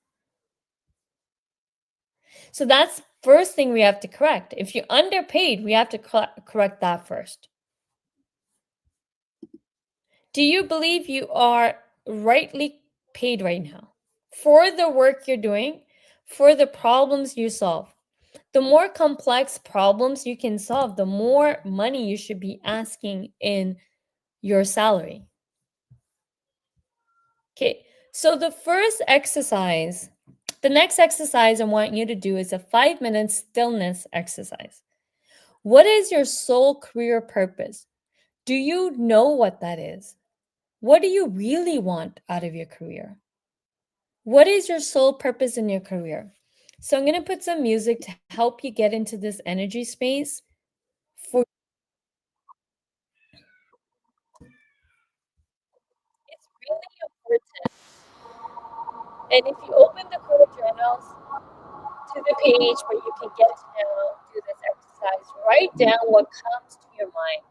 So that's first thing we have to correct. If you're underpaid, we have to correct that first. Do you believe you are rightly paid right now for the work you're doing, for the problems you solve? The more complex problems you can solve, the more money you should be asking in your salary. Okay, so the next exercise I want you to do is a 5-minute stillness exercise. What is your sole career purpose? Do you know what that is? What do you really want out of your career? What is your sole purpose in your career? So I'm going to put some music to help you get into this energy space. For it's really important. And if you open the core journals to the page where you can get to know, do this exercise, write down what comes to your mind.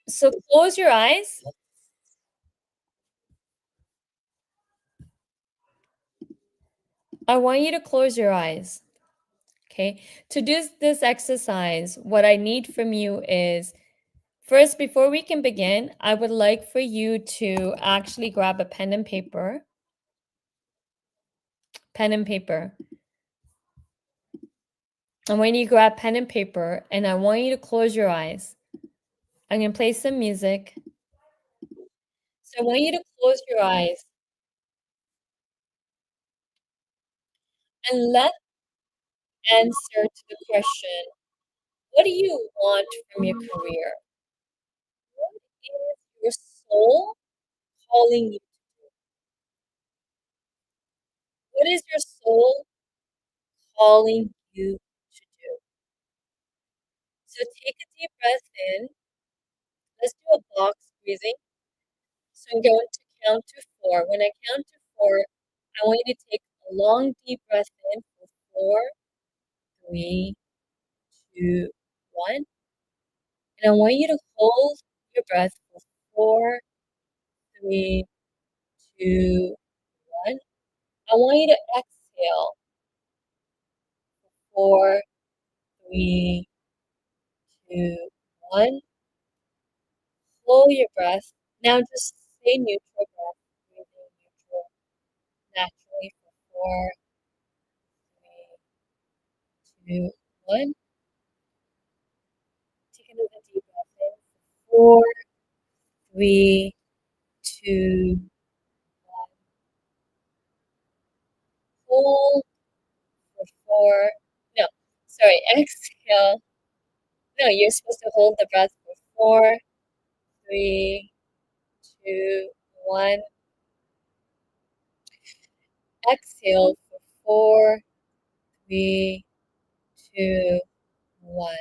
So close your eyes. I want you to close your eyes. Okay. To do this exercise, what I need from you is first, before we can begin, I would like for you to actually grab a pen and paper. Pen and paper. I want you to grab pen and paper and I want you to close your eyes. I'm going to play some music. So I want you to close your eyes and let answer to the question, what do you want from your career? What is your soul calling you? What is your soul calling you to do? So take a deep breath in. Let's do a box breathing. So I'm going to count to 4. When I count to 4, I want you to take a long, deep breath in for 4, 3, 2, 1. And I want you to hold your breath for 4, 3, 2, 1. I want you to exhale for 4, 3, 2, 1. Hold your breath. Now just stay neutral breath, breathing neutral naturally for 4, 3, 2, 1. Take another deep breath in for 4, 3, 2, 1. Hold for 4. No, sorry, exhale. No, you're supposed to hold the breath for 4, 3, 2, 1. Exhale for 4, 3, 2, 1.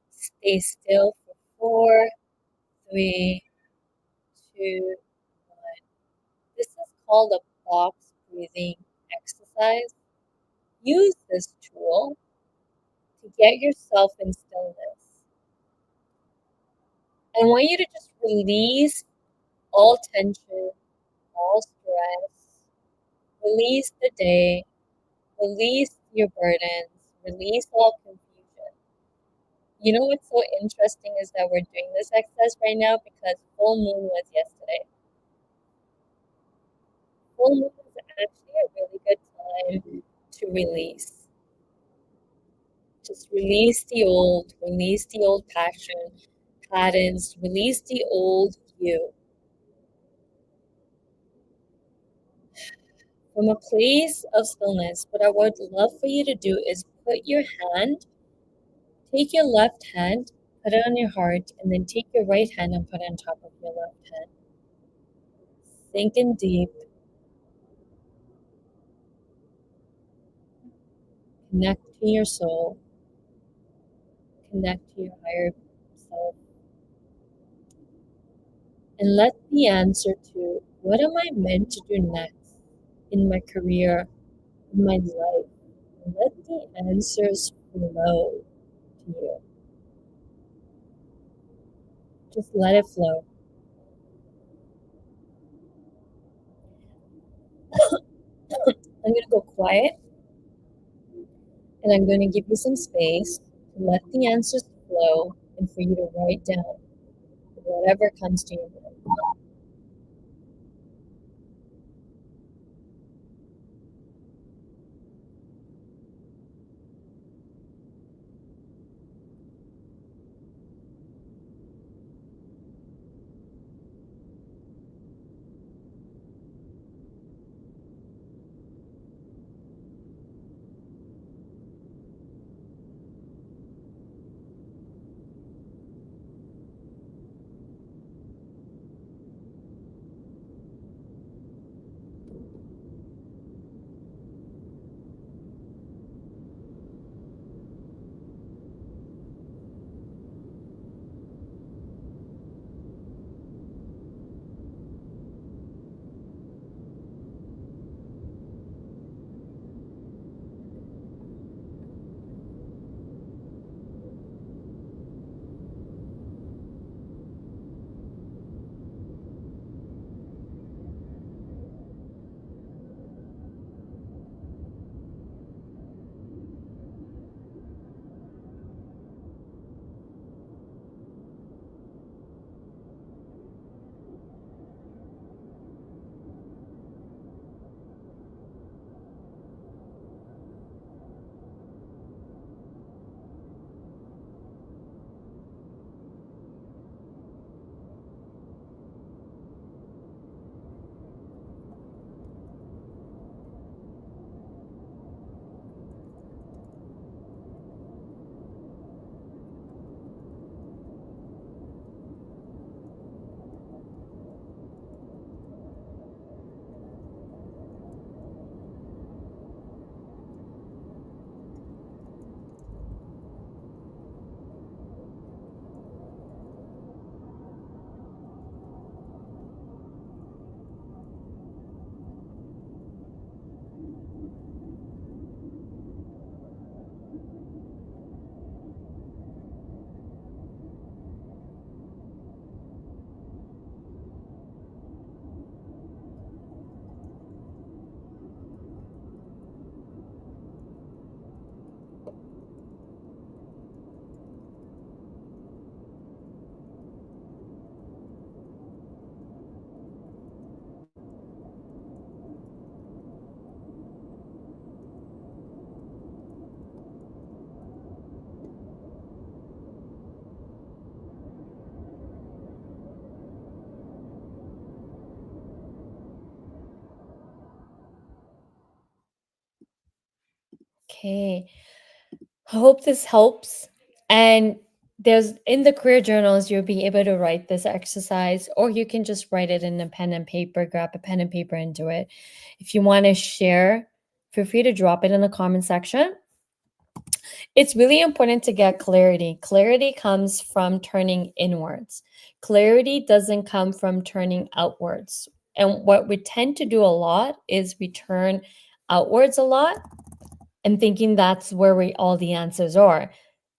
Stay still for 4, 3, 2, 1. This is called a box breathing exercise. Use this tool to get yourself in stillness. I want you to just release all tension, all stress, release the day, release your burdens, release all confusion. You know what's so interesting is that we're doing this exercise right now because full moon was yesterday. Full moon is actually a really good time to release. Just release the old patterns, release the old you. From a place of stillness, what I would love for you to do is take your left hand, Put it on your heart, and then take your right hand and put it on top of your left hand. Sink in deep, connect to your soul, connect to your higher self, and let the answer to what am I meant to do next in my career, in my life, let the answers flow to you. Just let it flow. I'm going to go quiet and I'm going to give you some space to let the answers flow and for you to write down whatever comes to your mind. Okay. I hope this helps. And there's in the career journals, you'll be able to write this exercise, or you can just write it in a pen and paper, grab a pen and paper and do it. If you want to share, feel free to drop it in the comment section. It's really important to get clarity. Clarity comes from turning inwards. Clarity doesn't come from turning outwards. And what we tend to do a lot is we turn outwards a lot and thinking that's where all the answers are.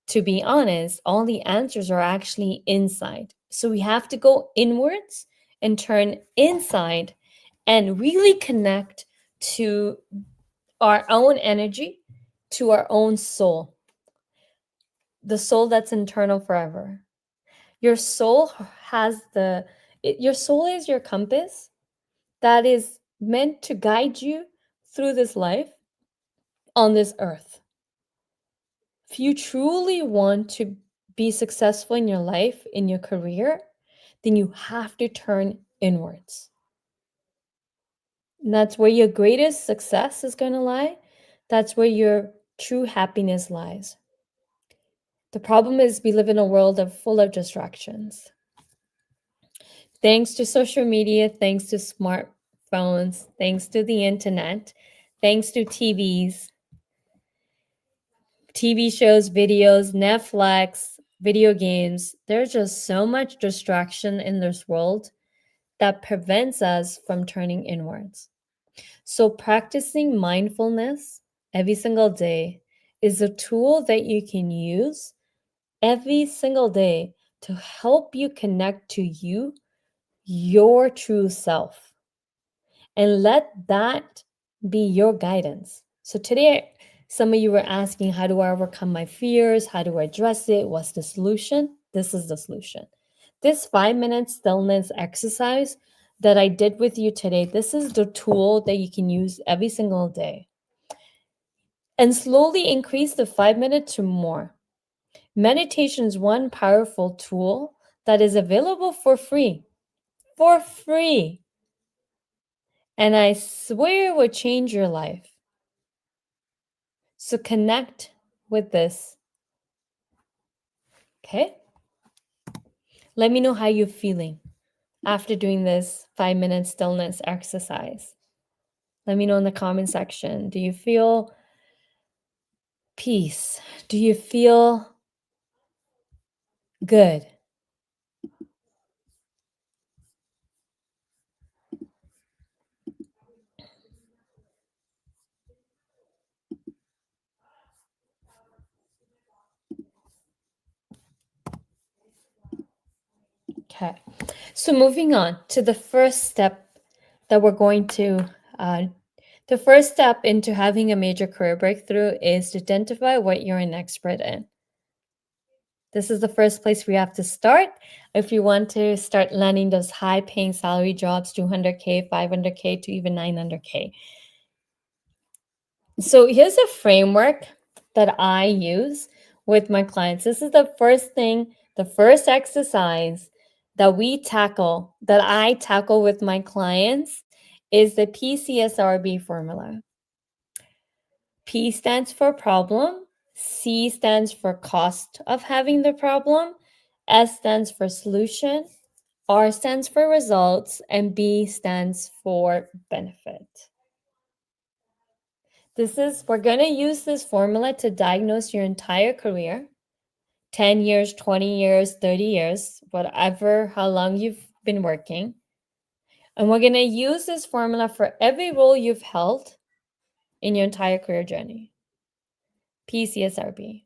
To be honest, all the answers are actually inside. So we have to go inwards and turn inside and really connect to our own energy, to our own soul, the soul that's internal forever. Your soul has your soul is your compass that is meant to guide you through this life on this earth. If you truly want to be successful in your life, in your career, then you have to turn inwards. And that's where your greatest success is going to lie. That's where your true happiness lies. The problem is we live in a world full of distractions. Thanks to social media, thanks to smartphones, thanks to the internet, thanks to TV shows, videos, Netflix, video games. There's just so much distraction in this world that prevents us from turning inwards. So, practicing mindfulness every single day is a tool that you can use every single day to help you connect to you, your true self, and let that be your guidance. So, today, some of you were asking, how do I overcome my fears? How do I address it? What's the solution? This is the solution. This 5 minute stillness exercise that I did with you today, this is the tool that you can use every single day and slowly increase the 5 minutes to more. Meditation is one powerful tool that is available for free. For free. And I swear it will change your life. So connect with this. Okay? Let me know how you're feeling after doing this 5 minute stillness exercise. Let me know in the comment section. Do you feel peace? Do you feel good? Okay. So moving on to the first step that we're going to the first step into having a major career breakthrough is to identify what you're an expert in. This is the first place we have to start if you want to start landing those high paying salary jobs, 200K, 500K to even 900K. So here's a framework that I use with my clients. This is the first thing, the first exercise that I tackle with my clients is the PCSRB formula. P stands for problem, C stands for cost of having the problem, S stands for solution, R stands for results, and B stands for benefit. We're going to use this formula to diagnose your entire career, 10 years, 20 years, 30 years, whatever, how long you've been working. And we're going to use this formula for every role you've held in your entire career journey. PCSRB.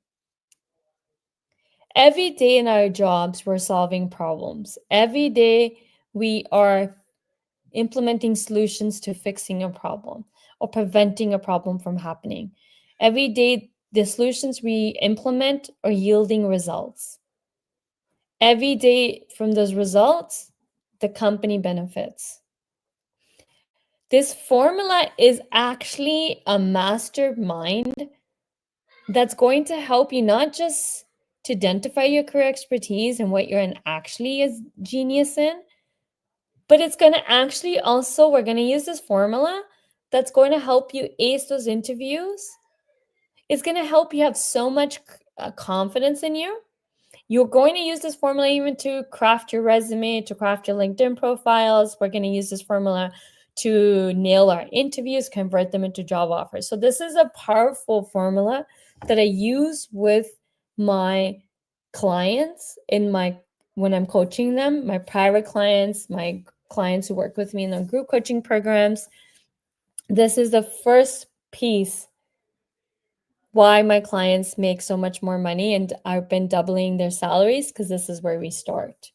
Every day in our jobs, we're solving problems. Every day we are implementing solutions to fixing a problem or preventing a problem from happening. Every day, the solutions we implement are yielding results. Every day from those results, the company benefits. This formula is actually a mastermind that's going to help you not just to identify your career expertise and what you're actually a genius in, but it's going to actually also, we're going to use this formula that's going to help you ace those interviews. It's going to help you have so much confidence in you. You're going to use this formula even to craft your resume, to craft your LinkedIn profiles. We're going to use this formula to nail our interviews, convert them into job offers. So this is a powerful formula that I use with my clients when I'm coaching them, my private clients, my clients who work with me in the group coaching programs. This is the first piece why my clients make so much more money and I've been doubling their salaries, because this is where we start.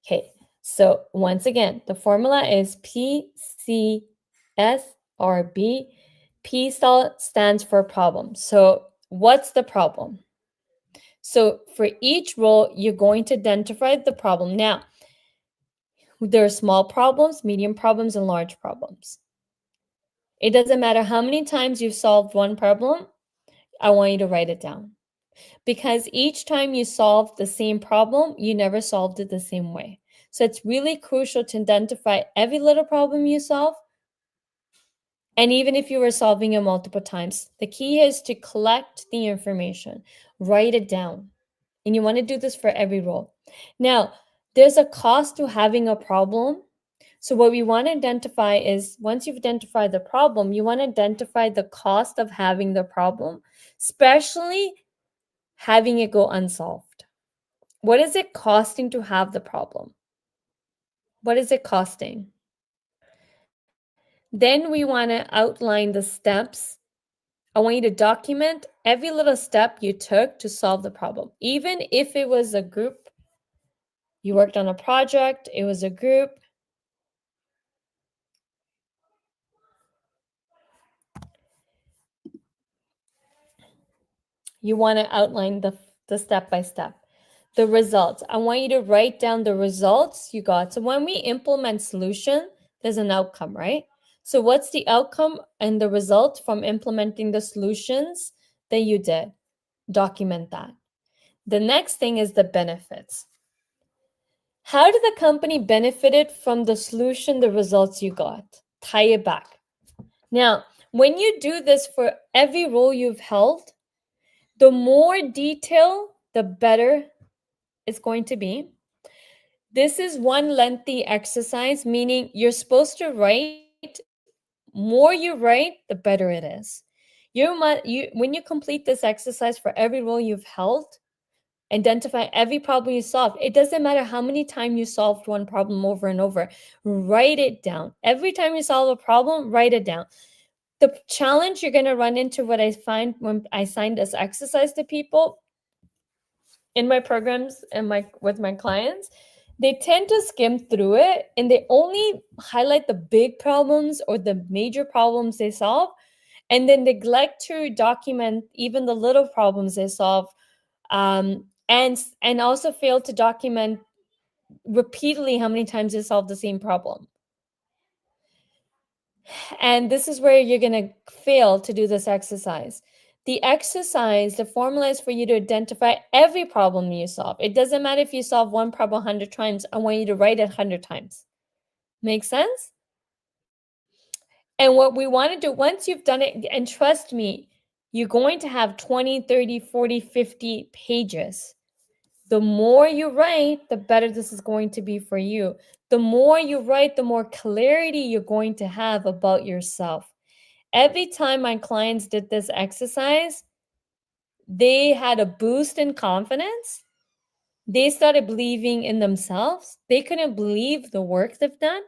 Okay, so once again, the formula is PCSRB. P stands for problem. So what's the problem? So for each role, you're going to identify the problem. Now, there are small problems, medium problems, and large problems. It doesn't matter how many times you've solved one problem. I want you to write it down. Because each time you solve the same problem, you never solved it the same way. So it's really crucial to identify every little problem you solve. And even if you were solving it multiple times, the key is to collect the information, write it down. And you want to do this for every role. Now, there's a cost to having a problem. So what we want to identify is, once you've identified the problem, you want to identify the cost of having the problem, especially having it go unsolved. What is it costing to have the problem? What is it costing? Then we want to outline the steps. I want you to document every little step you took to solve the problem. Even if it was a group, you worked on a project, it was a group. You want to outline the step by step. The results. I want you to write down the results you got. So when we implement solution, there's an outcome, right? So what's the outcome and the result from implementing the solutions that you did? Document that. The next thing is the benefits. How did the company benefited from the solution, the results you got? Tie it back. Now, when you do this for every role you've held, the more detail, the better it's going to be. This is one lengthy exercise, meaning you're supposed to write, more you write, the better it is. When you complete this exercise for every role you've held, identify every problem you solved. It doesn't matter how many times you solved one problem over and over. Write it down. Every time you solve a problem, write it down. The challenge you're going to run into, what I find when I assign this exercise to people in my programs and with my clients, they tend to skim through it and they only highlight the big problems or the major problems they solve, and then neglect to document even the little problems they solve, and also fail to document repeatedly how many times they solve the same problem. And this is where you're going to fail to do this exercise. The exercise, the formula is for you to identify every problem you solve. It doesn't matter if you solve one problem 100 times. I want you to write it 100 times. Make sense? And what we want to do, once you've done it, and trust me, you're going to have 20, 30, 40, 50 pages. The more you write, the better this is going to be for you. The more you write, the more clarity you're going to have about yourself. Every time my clients did this exercise, they had a boost in confidence. They started believing in themselves. They couldn't believe the work they've done.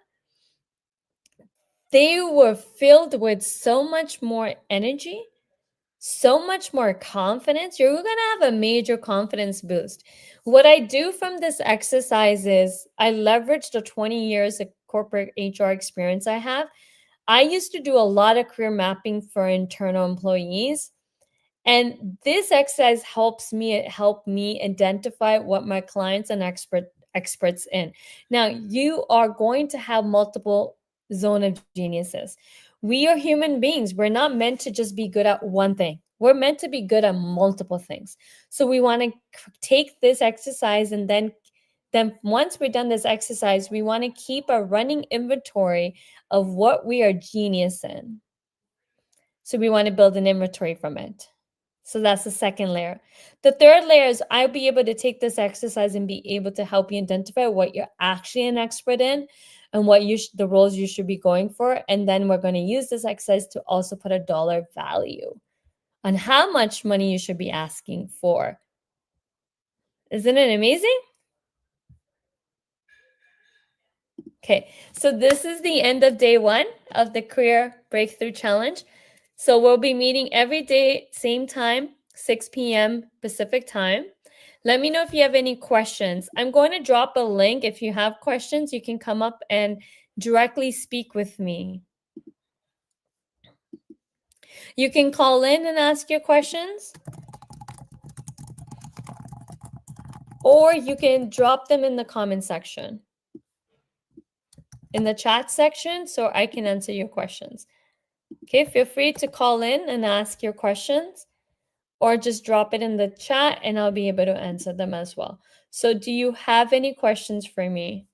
They were filled with so much more energy, so much more confidence. You're going to have a major confidence boost. What I do from this exercise is I leverage the 20 years of corporate HR experience I have. I used to do a lot of career mapping for internal employees. And this exercise help me identify what my clients and experts in. Now, you are going to have multiple zone of geniuses. We are human beings. We're not meant to just be good at one thing. We're meant to be good at multiple things. So we want to take this exercise, and then once we're done this exercise, we want to keep a running inventory of what we are genius in. So we want to build an inventory from it. So that's the second layer. The third layer is I'll be able to take this exercise and be able to help you identify what you're actually an expert in and what the roles you should be going for. And then we're going to use this exercise to also put a dollar value on how much money you should be asking for. Isn't it amazing? Okay, so this is the end of day 1 of the Career Breakthrough Challenge. So we'll be meeting every day, same time, 6 p.m. Pacific time. Let me know if you have any questions. I'm going to drop a link. If you have questions, you can come up and directly speak with me. You can call in and ask your questions, or you can drop them in the comment section, in the chat section, so I can answer your questions. Okay, feel free to call in and ask your questions, or just drop it in the chat and I'll be able to answer them as well. So do you have any questions for me?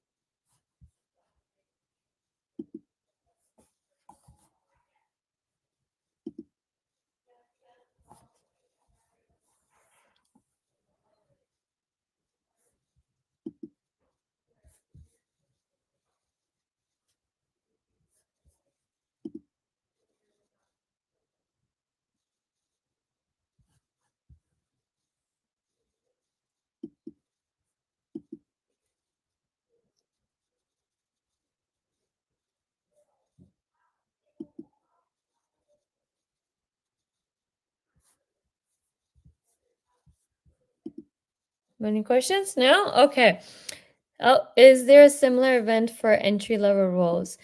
Any questions? No? Okay. Oh, is there a similar event for entry level roles?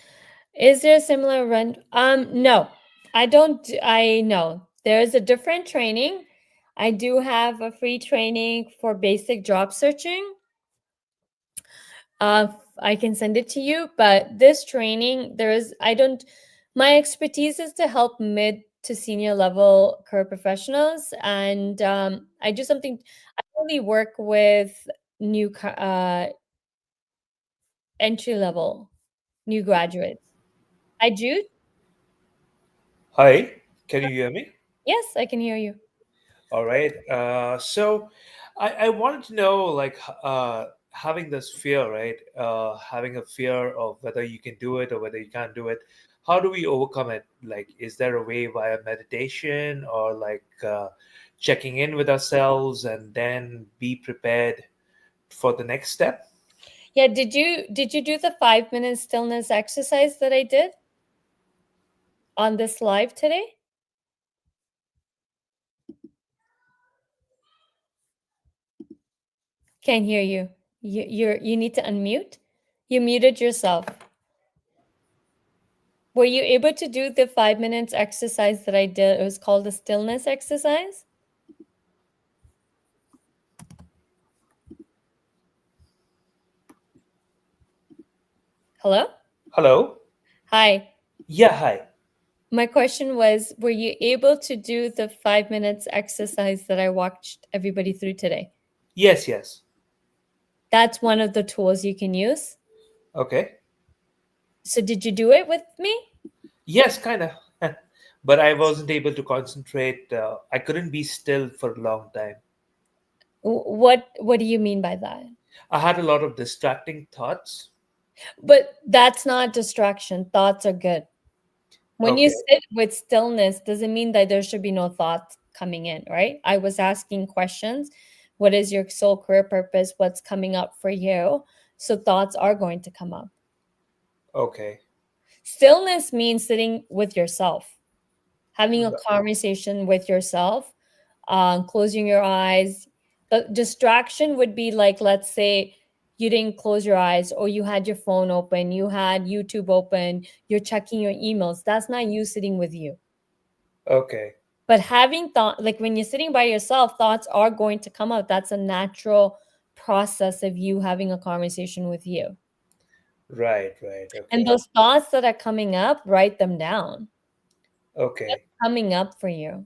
Is there a similar event? No. I don't I know. There is a different training. I do have a free training for basic job searching. I can send it to you, but this training, I don't, my expertise is to help mid to senior level career professionals. And I do something, I only work with entry level, new graduates. I do. Hi, can you hear me? Yes, I can hear you. All right. So I wanted to know, like, having this fear, right? Having a fear of whether you can do it or whether you can't do it. How do we overcome it? Like, is there a way via meditation or like checking in with ourselves and then be prepared for the next step? Yeah, did you do the 5 minute stillness exercise that I did on this live today? Can't hear you. You need to unmute. You muted yourself. Were you able to do the 5 minutes exercise that I did? It was called the stillness exercise. Hello? Hello? Hi. Yeah, hi. My question was, were you able to do the 5 minutes exercise that I walked everybody through today? Yes, yes. That's one of the tools you can use. Okay. So did you do it with me? Yes, kind of. But I wasn't able to concentrate. I couldn't be still for a long time. What do you mean by that? I had a lot of distracting thoughts. But that's not distraction. Thoughts are good. When you Okay, sit with stillness, doesn't mean that there should be no thoughts coming in, right? I was asking questions. What is your soul career purpose? What's coming up for you? So thoughts are going to come up. okay, Stillness means sitting with yourself, having a r- conversation with yourself, closing your eyes. The distraction would be like, let's say you didn't close your eyes or you had your phone open, you had YouTube open, you're checking your emails. That's not you sitting with you. okay. But having thought, like when you're sitting by yourself, thoughts are going to come out. That's a natural process of you having a conversation with you. Right, right. And Okay, those thoughts that are coming up, write them down. okay, Coming up for you.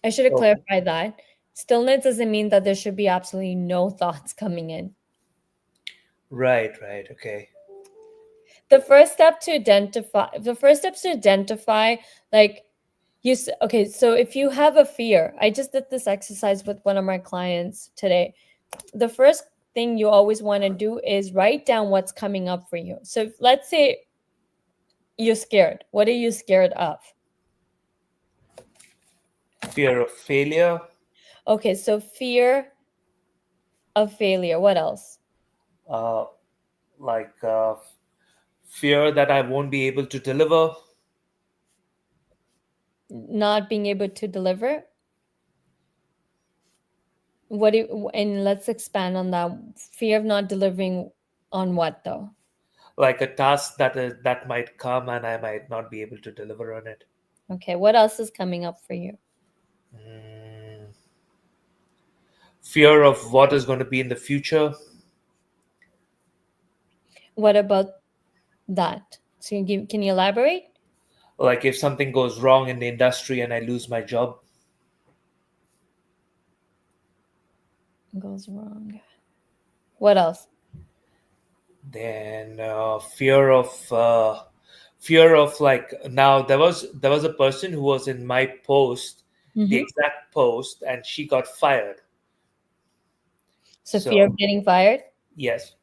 I should have okay. clarified that. Stillness doesn't mean that there should be absolutely no thoughts coming in. Right, right. Okay, The first step to identify, like okay, so if you have a fear, I just did this exercise with one of my clients today. The first thing you always want to do is write down what's coming up for you. So let's say you're scared. What are you scared of? fear of failure, Okay, so fear of failure. What else? uh, like fear that I won't be able to deliver, Not being able to deliver. And let's expand on that. Fear of not delivering on what though? like a task that might come and I might not be able to deliver on it. Okay, what else is coming up for you? Mm, fear of what is going to be in the future, What about that? So can you elaborate? like if something goes wrong in the industry and I lose my job. Goes wrong. What else? Then fear of like now there was a person who was in my post, the Hmm. exact post, and she got fired. So fear So of getting fired. yes,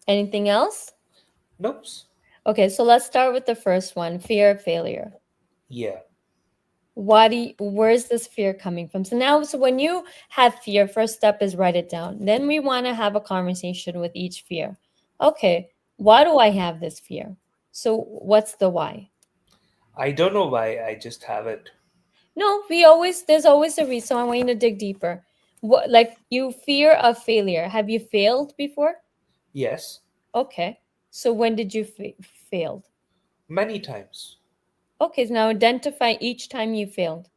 Anything else? nope, Okay, so let's start with the first one, fear of failure. yeah. Where's this fear coming from? So when you have fear, first step is write it down. Then we want to have a conversation with each fear. Okay, why do I have this fear? So what's the why? I don't know why, I just have it. No, we always there's always a reason. So I want you to dig deeper. What, like, you fear of failure? Have you failed before? Yes, Okay. So when did you failed? many times. Okay, so now identify each time you failed.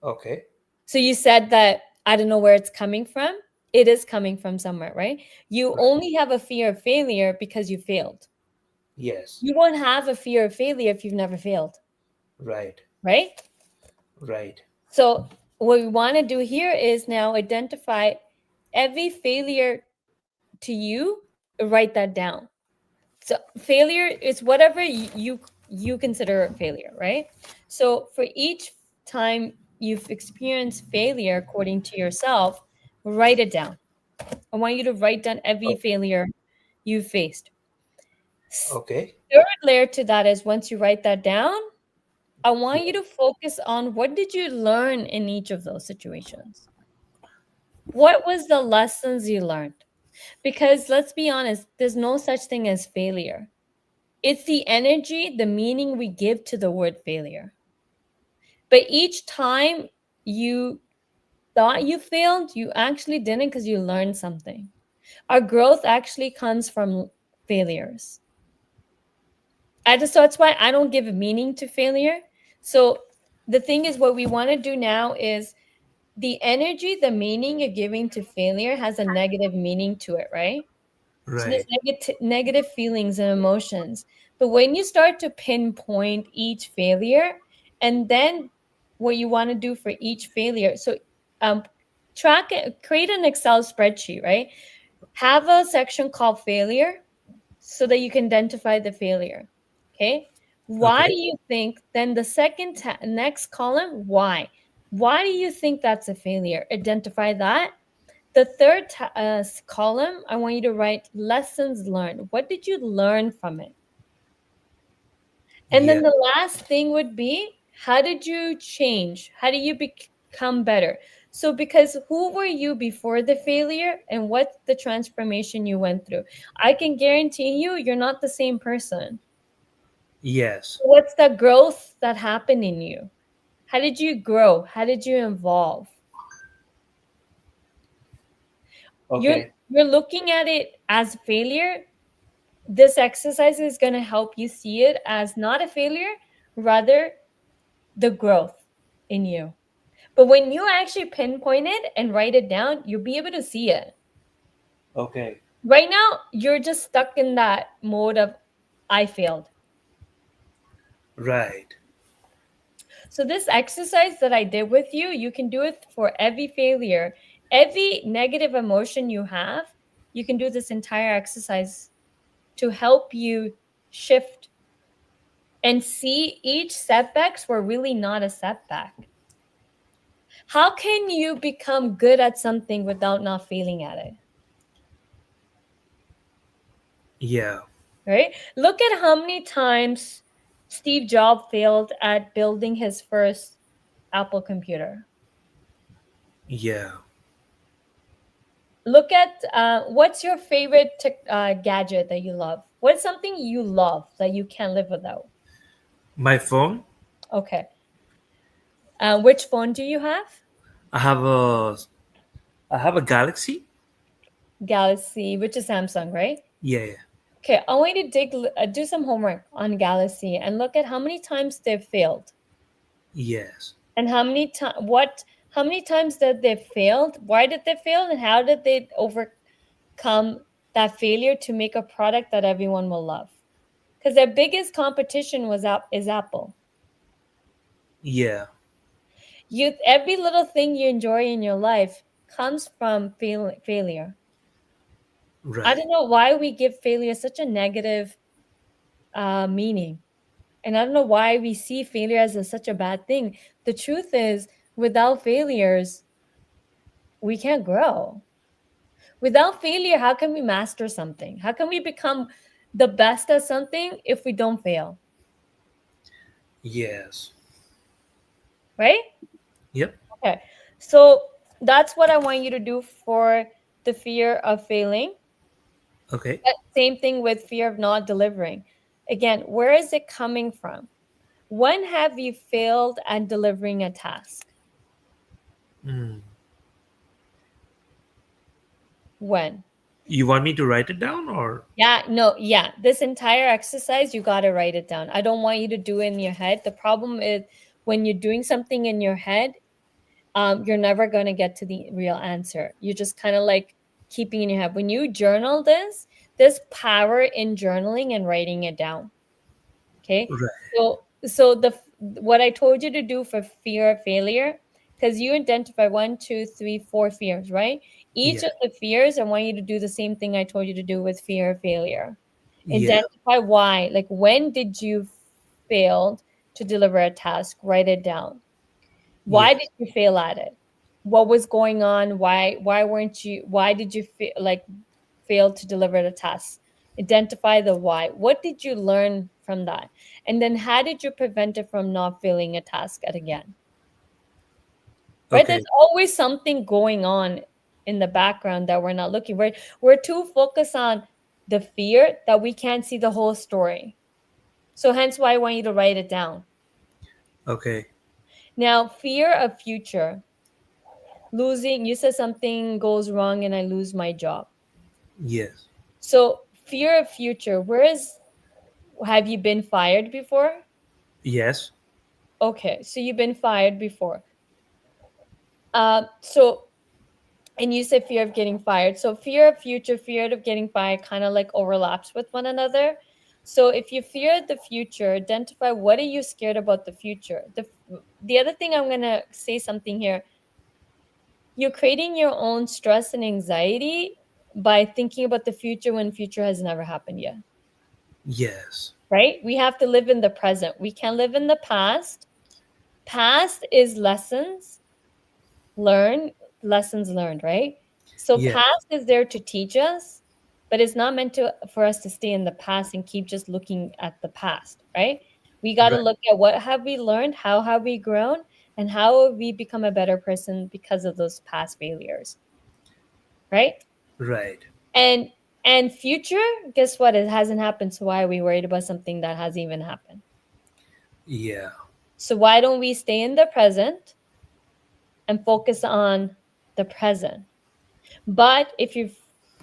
Okay. So you said that I don't know where it's coming from. It is coming from somewhere, right? You Right. only have a fear of failure because you failed. Yes. You won't have a fear of failure if you've never failed, Right. right? Right. So what we want to do here is now identify every failure to you, write that down. So failure is whatever you consider a failure, right? So for each time you've experienced failure according to yourself, write it down. I want you to write down every Oh, failure you faced. okay. Third layer to that is once you write that down, I want you to focus on what did you learn in each of those situations? What was the lessons you learned? Because let's be honest, there's no such thing as failure. It's the energy, the meaning we give to the word failure. But each time you thought you failed, you actually didn't because you learned something. Our growth actually comes from failures. So that's why I don't give a meaning to failure. So the thing is, what we want to do now is the energy, the meaning you're giving to failure has a negative meaning to it, right? So there's Right. negative feelings and emotions. But when you start to pinpoint each failure, and then what you want to do for each failure, so um, track it, create an Excel spreadsheet, right? Have a section called failure so that you can identify the failure. Okay. Why do Okay. you think? Then the next column, why? Why do you think that's a failure? Identify that. The third column, I want you to write lessons learned. What did you learn from it? And then Yeah. the last thing would be, how did you change? How do you become better? So, because who were you before the failure and what's the transformation you went through? I can guarantee you, you're not the same person. Yes. What's the growth that happened in you? How did you grow? How did you evolve? You're Okay. you're looking at it as failure. This exercise is going to help you see it as not a failure, rather the growth in you. But when you actually pinpoint it and write it down, you'll be able to see it. Okay. Right now, you're just stuck in that mode of I failed. Right. So this exercise that I did with you, you can do it for every failure, every negative emotion you have. You can do this entire exercise to help you shift and see each setbacks were really not a setback. How can you become good at something without not failing at it? Yeah. Right? Look at how many times Steve Jobs failed at building his first Apple computer. Yeah. Look at what's your favorite gadget that you love? What's something you love that you can't live without? My phone. Okay. Which phone do you have? I have a I have a Galaxy. Galaxy, which is Samsung, right? Yeah. Yeah. Okay, I want you to do some homework on Galaxy and look at how many times they've failed Yes. and how many times that they failed, why did they fail, and how did they overcome that failure to make a product that everyone will love? Because their biggest competition is Apple. Yeah. You every little thing you enjoy in your life comes from failure. I Right. don't know why we give failure such a negative meaning. And I don't know why we see failure as such a bad thing. The truth is, without failures, we can't grow. Without failure, how can we master something? How can we become the best at something if we don't fail? Yes. Right? Yep. Okay. So that's what I want you to do for the fear of failing. Okay. Same thing with fear of not delivering. Again, where is it coming from? When have you failed at delivering a task? Mm. When? You want me to write it down or? Yeah, no, yeah. This entire exercise, you got to write it down. I don't want you to do it in your head. The problem is when you're doing something in your head, you're never going to get to the real answer. You're just kind of like keeping in your head. When you journal this, there's power in journaling and writing it down. Okay. Right. So what I told you to do for fear of failure, because you identify one, two, three, four fears, right? Each Yeah. of the fears, I want you to do the same thing I told you to do with fear of failure. Yeah. Identify why. Like when did you failed to deliver a task? Write it down. Why did Yes. you fail at it? What was going on? Why weren't you why did you fail to deliver the task? Identify the why. What did you learn from that? And then how did you prevent it from not failing a task at again? Right? There's Okay. always something going on in the background that we're not looking. We're too focused on the fear that we can't see the whole story. So hence why I want you to write it down. Okay. Now, fear of future. Losing, you said something goes wrong and I lose my job. Yes. So fear of future, where is, have you been fired before? Yes. Okay, so you've been fired before. So and you said fear of getting fired. So fear of future, fear of getting fired kind of like overlaps with one another. So if you fear the future, identify what are you scared about the future. The other thing I'm gonna say something here. You're creating your own stress and anxiety by thinking about the future when future has never happened yet. Yes. Right? We have to live in the present. We can't live in the past. Past is learn lessons learned, right? So Yes. past is there to teach us, but it's not meant to for us to stay in the past and keep just looking at the past, right? We got to Right. look at what have we learned, how have we grown, and how have we become a better person because of those past failures, right? Right. And and future, guess what? It hasn't happened. So why are we worried about something that hasn't even happened? Yeah. So why don't we stay in the present and focus on the present? But if you're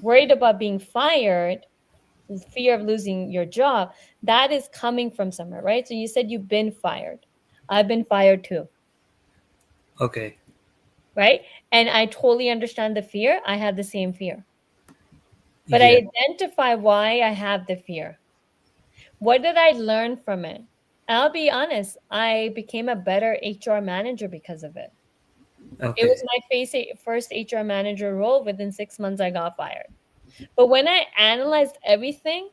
worried about being fired, fear of losing your job, that is coming from somewhere, right? So you said you've been fired. I've been fired too, Okay. right? And I totally understand the fear. I have the same fear. But Yeah. I identify why I have the fear. What did I learn from it? I'll be honest, I became a better HR manager because of it. It was Okay. my first HR manager role. Within 6 months, I got fired. But when I analyzed everything,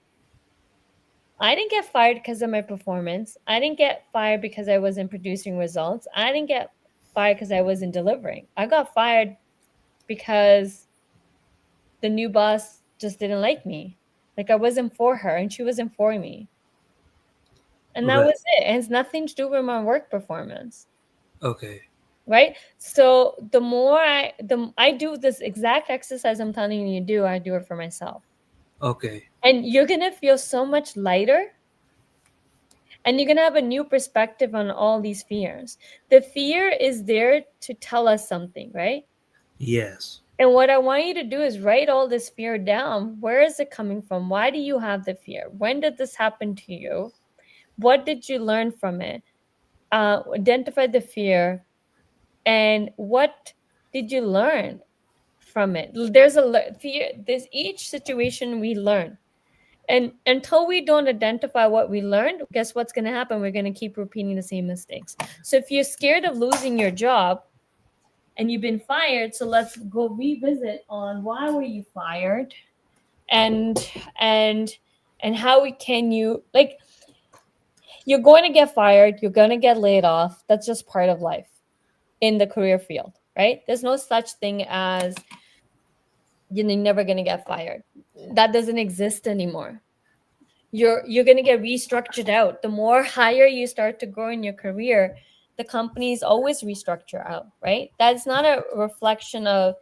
I didn't get fired because of my performance. I didn't get fired because I wasn't producing results. I didn't get fired because I wasn't delivering. I got fired because the new boss just didn't like me. Like I wasn't for her and she wasn't for me. And that Right. was it. It has nothing to do with my work performance. Okay. Right? So the more I do this exact exercise I'm telling you to do, I do it for myself. Okay. And you're gonna feel so much lighter and you're gonna have a new perspective on all these fears. The fear is there to tell us something, right? Yes. And what I want you to do is write all this fear down. Where is it coming from? Why do you have the fear? When did this happen to you? What did you learn from it? Identify the fear and what did you learn from it? There's fear. There's each situation we learn. And until we don't identify what we learned, guess what's going to happen? We're going to keep repeating the same mistakes. So if you're scared of losing your job and you've been fired, so let's go revisit on why were you fired and and and how can you like you're going to get fired, you're going to get laid off. That's just part of life in the career field, right? There's no such thing as you're never going to get fired. That doesn't exist anymore. You're going to get restructured out. The more higher you start to grow in your career, the companies always restructure out, right? That's not a reflection of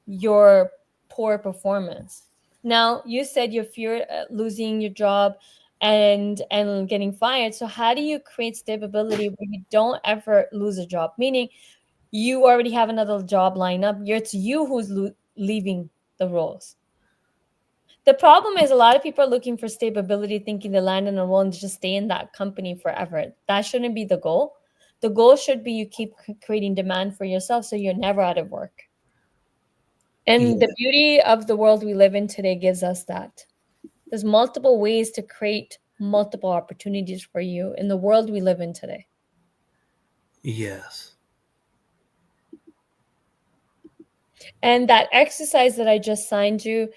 your poor performance. Now, you said you fear losing your job. and getting fired. So how do you create stability where you don't ever lose a job? Meaning you already have another job lined up. It's you who's leaving the roles. The problem is a lot of people are looking for stability, thinking they land in a role and just stay in that company forever. That shouldn't be the goal. The goal should be you keep creating demand for yourself so you're never out of work. And the Yeah. beauty of the world we live in today gives us that. There's multiple ways to create multiple opportunities for you in the world we live in today. Yes. And that exercise that I just signed you,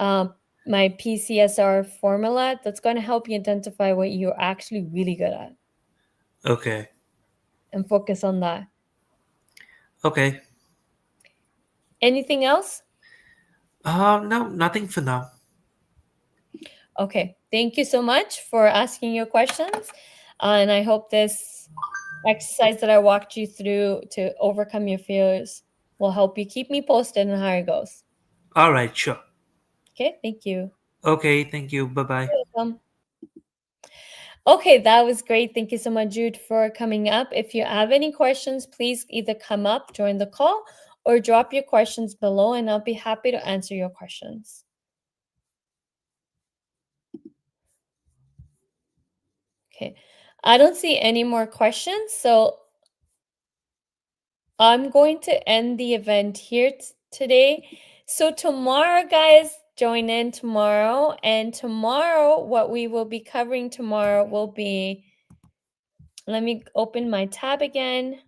um, my PCSR formula, that's going to help you identify what you're actually really good at Okay. and focus on that. Okay. Anything else? No, nothing for now. Okay. Thank you so much for asking your questions. And I hope this exercise that I walked you through to overcome your fears will help you. Keep me posted on how it goes. All right, sure. Okay. Thank you. Okay, thank you. Bye bye. You're welcome. Okay, that was great. Thank you so much, Jude, for coming up. If you have any questions, please either come up, join the call, or drop your questions below, and I'll be happy to answer your questions. Okay, I don't see any more questions, so I'm going to end the event here today. So, tomorrow, guys, join in tomorrow. And tomorrow, what we will be covering tomorrow will be, let me open my tab again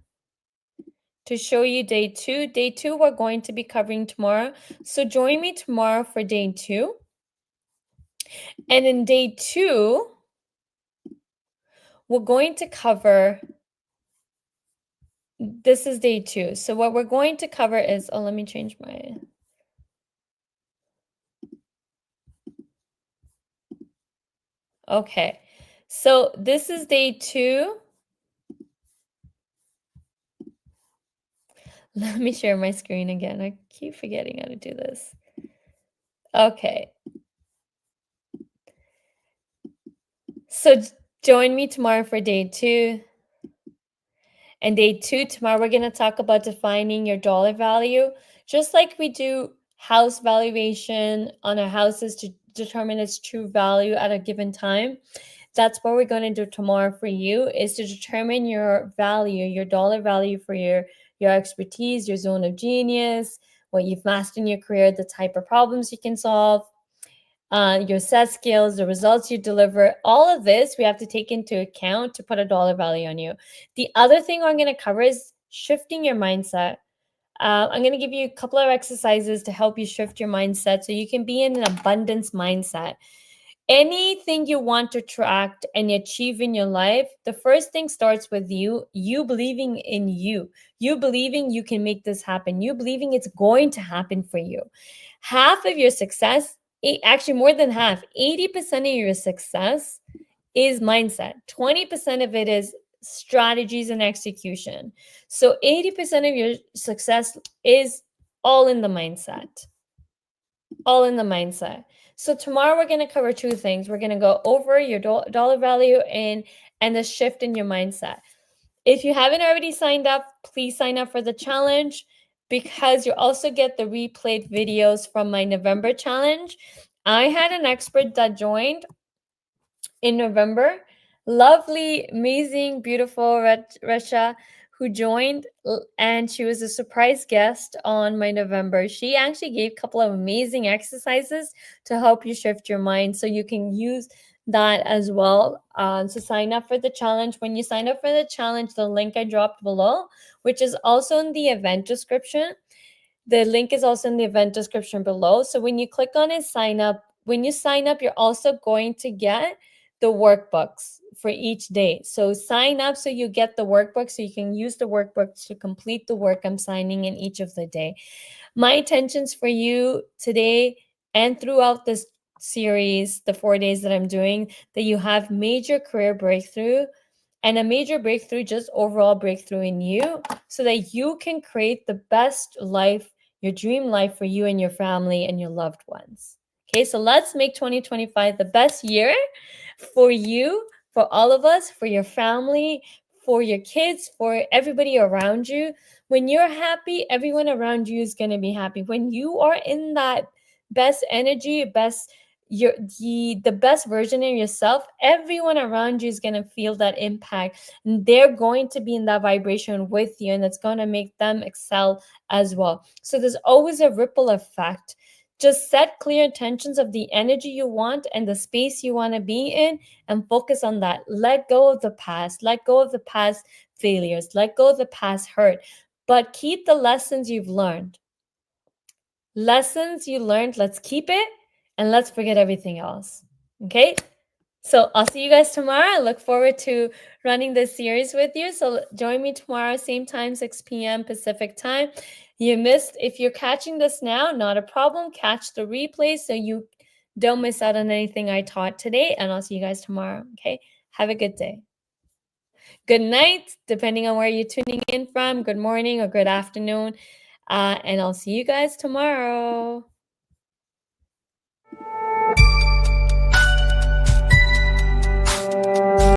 to show you day two. Day two, we're going to be covering tomorrow. So join me tomorrow for day two. And in day two, we're going to cover, this is day two. So what we're going to cover is, oh, let me change my, okay. So this is day two. Let me share my screen again. I keep forgetting how to do this. Okay. So join me tomorrow for day two. And day two, tomorrow we're going to talk about defining your dollar value, just like we do house valuation on our houses to determine its true value at a given time. That's what we're going to do tomorrow for you, is to determine your value, your dollar value for your expertise, your zone of genius, what you've mastered in your career, the type of problems you can solve, your set skills, the results you deliver, all of this we have to take into account to put a dollar value on you. The other thing I'm going to cover is shifting your mindset. I'm going to give you a couple of exercises to help you shift your mindset so you can be in an abundance mindset. Anything you want to attract and achieve in your life, the first thing starts with you believing in you believing you can make this happen, you believing it's going to happen for you. Half of your success, actually more than half, 80% of your success is mindset. 20% of it is strategies and execution. So 80% of your success is all in the mindset. All in the mindset. So tomorrow we're going to cover two things. We're going to go over your dollar value and the shift in your mindset. If you haven't already signed up, please sign up for the challenge, because you also get the replayed videos from my November challenge. I had an expert that joined in November. Lovely, amazing, beautiful Resha, who joined, and she was a surprise guest on my November. She actually gave a couple of amazing exercises to help you shift your mind, so you can use that as well. So sign up for the challenge. When you sign up for the challenge, the link I dropped below, which is also in the event description, the link is also in the event description below. So when you click on it, sign up. When you sign up, you're also going to get the workbooks for each day. So sign up so you get the workbook, so you can use the workbooks to complete the work I'm signing in each of the day. My intentions for you today and throughout this series, the 4 days that I'm doing, that you have major career breakthrough and a major breakthrough, just overall breakthrough in you, so that you can create the best life, your dream life for you and your family and your loved ones. Okay, so let's make 2025 the best year for you, for all of us, for your family, for your kids, for everybody around you. When you're happy, everyone around you is going to be happy. When you are in that best energy, the best version of yourself, everyone around you is going to feel that impact, and they're going to be in that vibration with you, and it's going to make them excel as well. So there's always a ripple effect. Just set clear intentions of the energy you want and the space you want to be in, and focus on that. Let go of the past. Let go of the past failures. Let go of the past hurt. But keep the lessons you've learned. Lessons you learned, let's keep it, and let's forget everything else. Okay? So I'll see you guys tomorrow. I look forward to running this series with you. So join me tomorrow, same time, 6 p.m. Pacific time. If you're catching this now, not a problem. Catch the replay so you don't miss out on anything I taught today. And I'll see you guys tomorrow. Okay? Have a good day. Good night, depending on where you're tuning in from. Good morning or good afternoon. And I'll see you guys tomorrow.